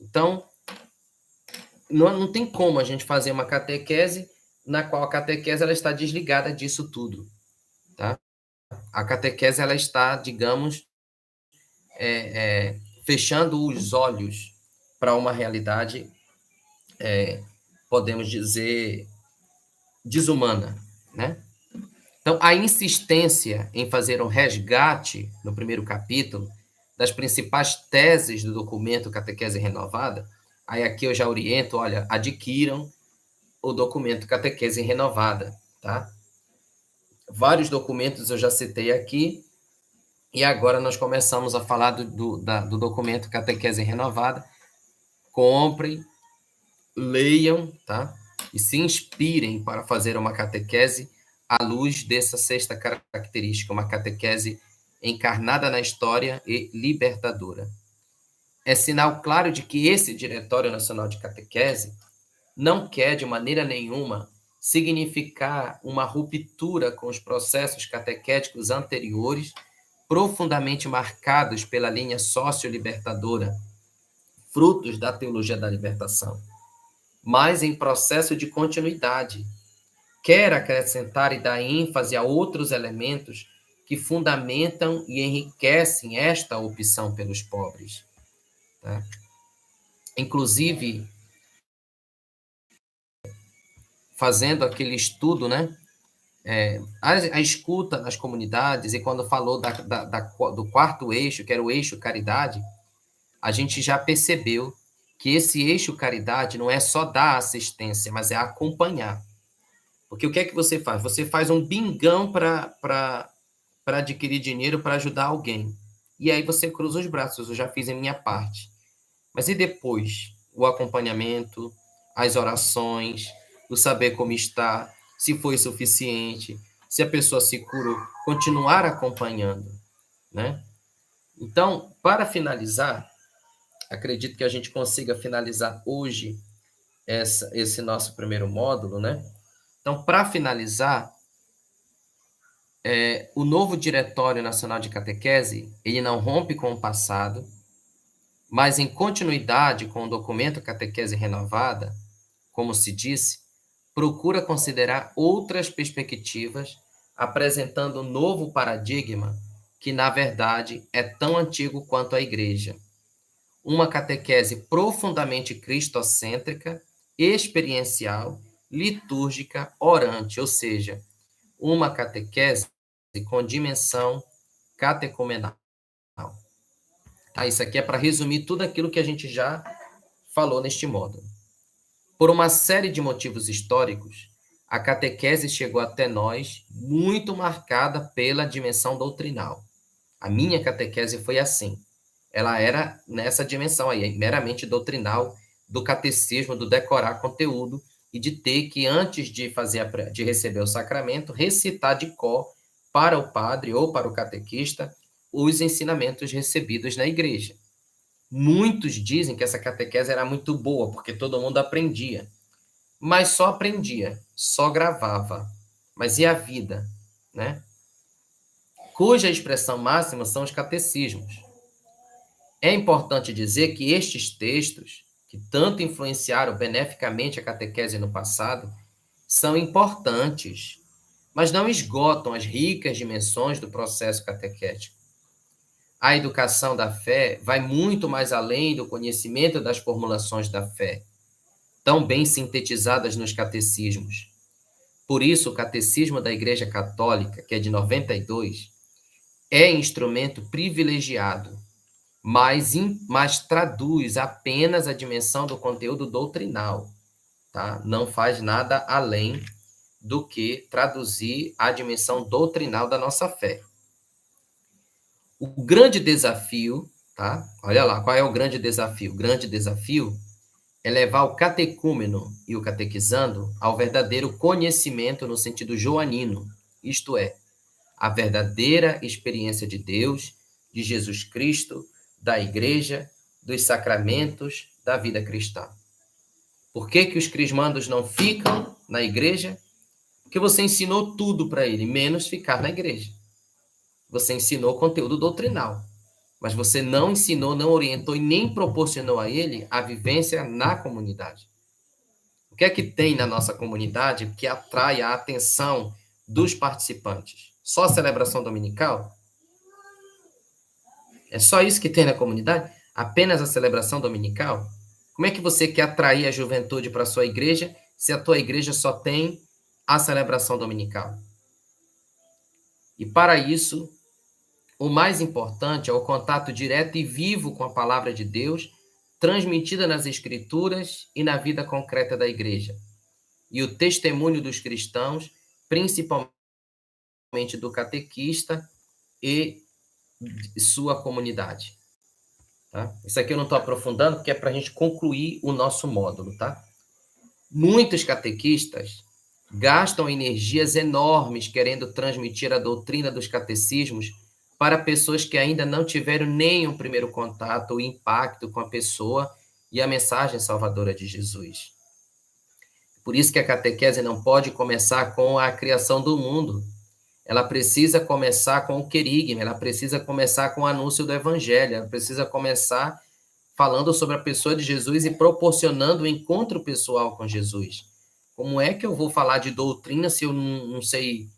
Então, não tem como a gente fazer uma catequese na qual a catequese ela está desligada disso tudo, tá? A catequese ela está, digamos, fechando os olhos para uma realidade, podemos dizer, desumana, né? Então, a insistência em fazer um resgate, no primeiro capítulo, das principais teses do documento Catequese Renovada, aí aqui eu já oriento, olha, adquiram o documento Catequese Renovada, tá? Vários documentos eu já citei aqui, e agora nós começamos a falar do documento Catequese Renovada. Comprem, leiam, tá? E se inspirem para fazer uma catequese à luz dessa sexta característica, uma catequese encarnada na história e libertadora. É sinal claro de que esse Diretório Nacional de Catequese não quer, de maneira nenhuma, significar uma ruptura com os processos catequéticos anteriores, profundamente marcados pela linha socio-libertadora, frutos da teologia da libertação, mas em processo de continuidade. Quer acrescentar e dar ênfase a outros elementos que fundamentam e enriquecem esta opção pelos pobres. Tá? Inclusive, fazendo aquele estudo, né? A escuta nas comunidades, e quando falou do quarto eixo, que era o eixo caridade, a gente já percebeu que esse eixo caridade não é só dar assistência, mas é acompanhar. Porque o que é que você faz? Você faz um bingão para adquirir dinheiro para ajudar alguém. E aí você cruza os braços, eu já fiz a minha parte. Mas e depois? O acompanhamento, as orações, o saber como está, se foi suficiente, se a pessoa se curou, continuar acompanhando, né? Então, para finalizar, acredito que a gente consiga finalizar hoje esse nosso primeiro módulo, né? Então, para finalizar, o novo Diretório Nacional de Catequese, ele não rompe com o passado, mas em continuidade com o documento Catequese Renovada, como se disse, procura considerar outras perspectivas, apresentando um novo paradigma que, na verdade, é tão antigo quanto a Igreja. Uma catequese profundamente cristocêntrica, experiencial, litúrgica, orante, ou seja, uma catequese com dimensão catecumenal. Tá? Isso aqui é para resumir tudo aquilo que a gente já falou neste módulo. Por uma série de motivos históricos, a catequese chegou até nós muito marcada pela dimensão doutrinal. A minha catequese foi assim. Ela era nessa dimensão aí, meramente doutrinal, do catecismo, do decorar conteúdo e de ter que, antes de receber o sacramento, recitar de cor para o padre ou para o catequista os ensinamentos recebidos na igreja. Muitos dizem que essa catequese era muito boa, porque todo mundo aprendia. Mas só aprendia, só gravava. Mas e a vida, né? Cuja expressão máxima são os catecismos. É importante dizer que estes textos, que tanto influenciaram beneficamente a catequese no passado, são importantes, mas não esgotam as ricas dimensões do processo catequético. A educação da fé vai muito mais além do conhecimento das formulações da fé, tão bem sintetizadas nos catecismos. Por isso, o Catecismo da Igreja Católica, que é de 92, é instrumento privilegiado, mas traduz apenas a dimensão do conteúdo doutrinal, tá? Não faz nada além do que traduzir a dimensão doutrinal da nossa fé. O grande desafio, tá? Olha lá, qual é o grande desafio? O grande desafio é levar o catecúmeno e o catequizando ao verdadeiro conhecimento no sentido joanino, isto é, a verdadeira experiência de Deus, de Jesus Cristo, da igreja, dos sacramentos, da vida cristã. Por que que os crismandos não ficam na igreja? Porque você ensinou tudo para ele, menos ficar na igreja. Você ensinou conteúdo doutrinal, mas você não ensinou, não orientou e nem proporcionou a ele a vivência na comunidade. O que é que tem na nossa comunidade que atrai a atenção dos participantes? Só a celebração dominical? É só isso que tem na comunidade? Apenas a celebração dominical? Como é que você quer atrair a juventude para a sua igreja se a tua igreja só tem a celebração dominical? E para isso, o mais importante é o contato direto e vivo com a palavra de Deus, transmitida nas Escrituras e na vida concreta da igreja. E o testemunho dos cristãos, principalmente do catequista e sua comunidade. Tá? Isso aqui eu não estou aprofundando, porque é para a gente concluir o nosso módulo. Tá? Muitos catequistas gastam energias enormes querendo transmitir a doutrina dos catecismos para pessoas que ainda não tiveram nenhum primeiro contato ou impacto com a pessoa e a mensagem salvadora de Jesus. Por isso que a catequese não pode começar com a criação do mundo. Ela precisa começar com o querigma, ela precisa começar com o anúncio do evangelho, ela precisa começar falando sobre a pessoa de Jesus e proporcionando o encontro pessoal com Jesus. Como é que eu vou falar de doutrina se eu não sei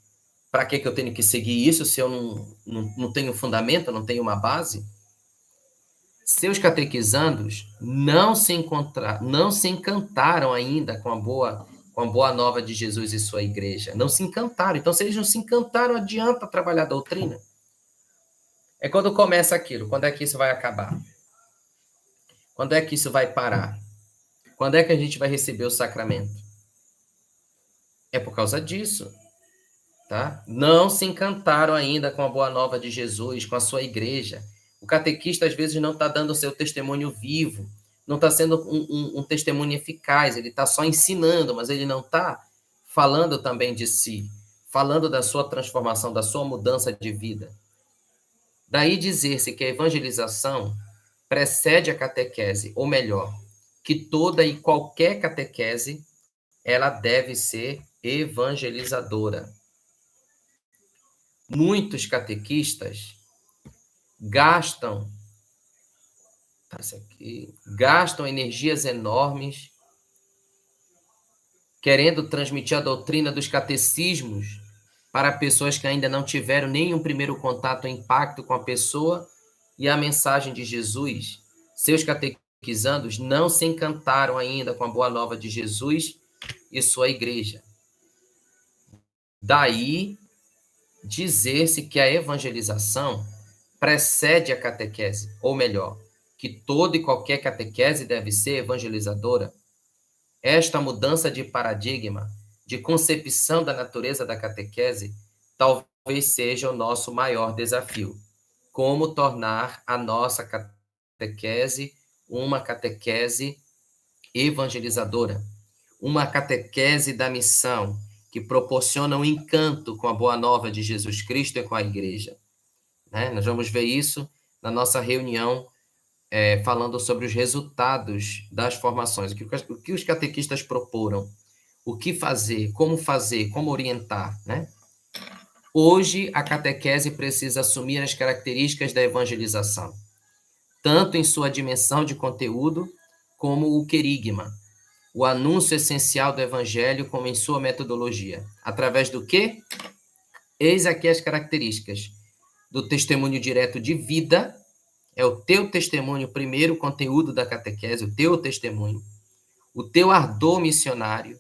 para que eu tenho que seguir isso, se eu não tenho fundamento, não tenho uma base? Seus catequizandos não se encantaram ainda com a boa nova de Jesus e sua igreja. Não se encantaram. Então, se eles não se encantaram, adianta trabalhar a doutrina. É quando começa aquilo. Quando é que isso vai acabar? Quando é que isso vai parar? Quando é que a gente vai receber o sacramento? É por causa disso, tá? Não se encantaram ainda com a boa nova de Jesus, com a sua igreja. O catequista, às vezes, não está dando o seu testemunho vivo, não está sendo um testemunho eficaz, ele está só ensinando, mas ele não está falando também de si, falando da sua transformação, da sua mudança de vida. Daí dizer-se que a evangelização precede a catequese, ou melhor, que toda e qualquer catequese, ela deve ser evangelizadora. Muitos catequistas gastam energias enormes querendo transmitir a doutrina dos catecismos para pessoas que ainda não tiveram nenhum primeiro contato ou impacto com a pessoa e a mensagem de Jesus. Seus catequizandos não se encantaram ainda com a boa nova de Jesus e sua igreja. Daí dizer-se que a evangelização precede a catequese, ou melhor, que toda e qualquer catequese deve ser evangelizadora. Esta mudança de paradigma, de concepção da natureza da catequese, talvez seja o nosso maior desafio. Como tornar a nossa catequese uma catequese evangelizadora, uma catequese da missão, que proporciona um encanto com a boa nova de Jesus Cristo e com a igreja. Né? Nós vamos ver isso na nossa reunião, falando sobre os resultados das formações, o que os catequistas proporam, o que fazer, como orientar, né? Hoje, a catequese precisa assumir as características da evangelização, tanto em sua dimensão de conteúdo, como o querigma, o anúncio essencial do evangelho, como em sua metodologia. Através do quê? Eis aqui as características do testemunho direto de vida. É o teu testemunho, primeiro conteúdo da catequese, o teu testemunho, o teu ardor missionário,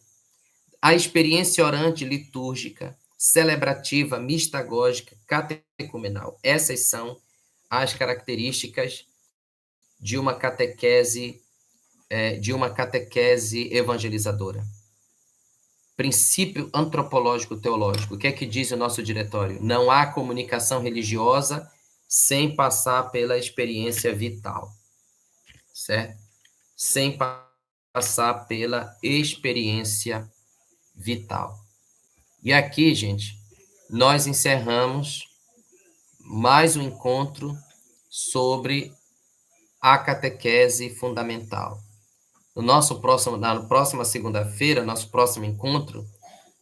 a experiência orante litúrgica, celebrativa, mistagógica, catecumenal. Essas são as características de uma catequese evangelizadora. Princípio antropológico teológico. O que é que diz o nosso diretório? Não há comunicação religiosa sem passar pela experiência vital, certo? Sem passar pela experiência vital. E aqui, gente, nós encerramos mais um encontro sobre a catequese fundamental. Na próxima segunda-feira, nosso próximo encontro,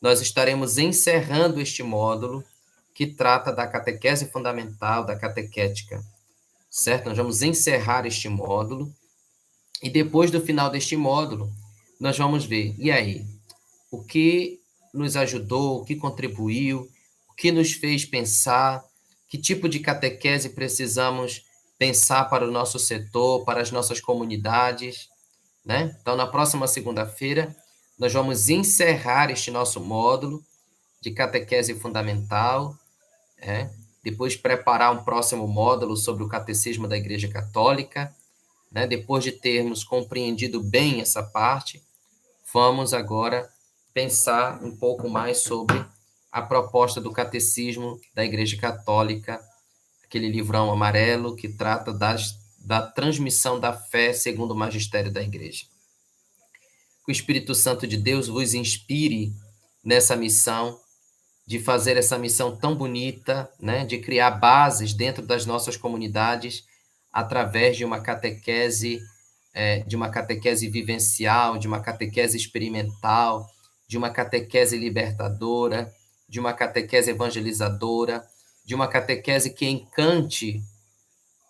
nós estaremos encerrando este módulo que trata da catequese fundamental, da catequética, certo? Nós vamos encerrar este módulo e depois do final deste módulo, nós vamos ver, e aí, o que nos ajudou, o que contribuiu, o que nos fez pensar, que tipo de catequese precisamos pensar para o nosso setor, para as nossas comunidades, né? Então, na próxima segunda-feira, nós vamos encerrar este nosso módulo de catequese fundamental, depois preparar um próximo módulo sobre o catecismo da Igreja Católica, né? Depois de termos compreendido bem essa parte, vamos agora pensar um pouco mais sobre a proposta do catecismo da Igreja Católica, aquele livrão amarelo que trata da transmissão da fé segundo o magistério da Igreja. Que o Espírito Santo de Deus vos inspire nessa missão, de fazer essa missão tão bonita, né, de criar bases dentro das nossas comunidades através de uma catequese vivencial, de uma catequese experimental, de uma catequese libertadora, de uma catequese evangelizadora, de uma catequese que encante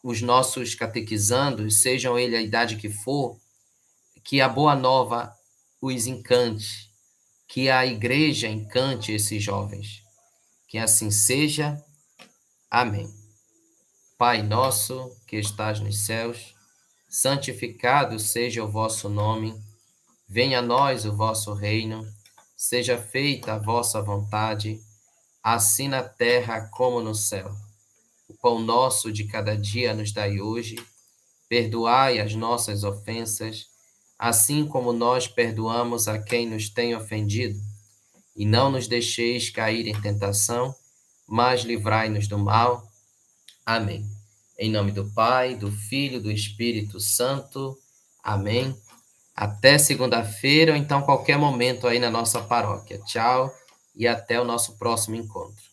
os nossos catequizandos, sejam eles a idade que for, que a boa nova os encante, que a igreja encante esses jovens. Que assim seja. Amém. Pai nosso, que estás nos céus, santificado seja o vosso nome, venha a nós o vosso reino, seja feita a vossa vontade, assim na terra como no céu. O pão nosso de cada dia nos dai hoje, perdoai as nossas ofensas, assim como nós perdoamos a quem nos tem ofendido. E não nos deixeis cair em tentação, mas livrai-nos do mal. Amém. Em nome do Pai, do Filho, do Espírito Santo. Amém. Até segunda-feira, ou então qualquer momento aí na nossa paróquia. Tchau e até o nosso próximo encontro.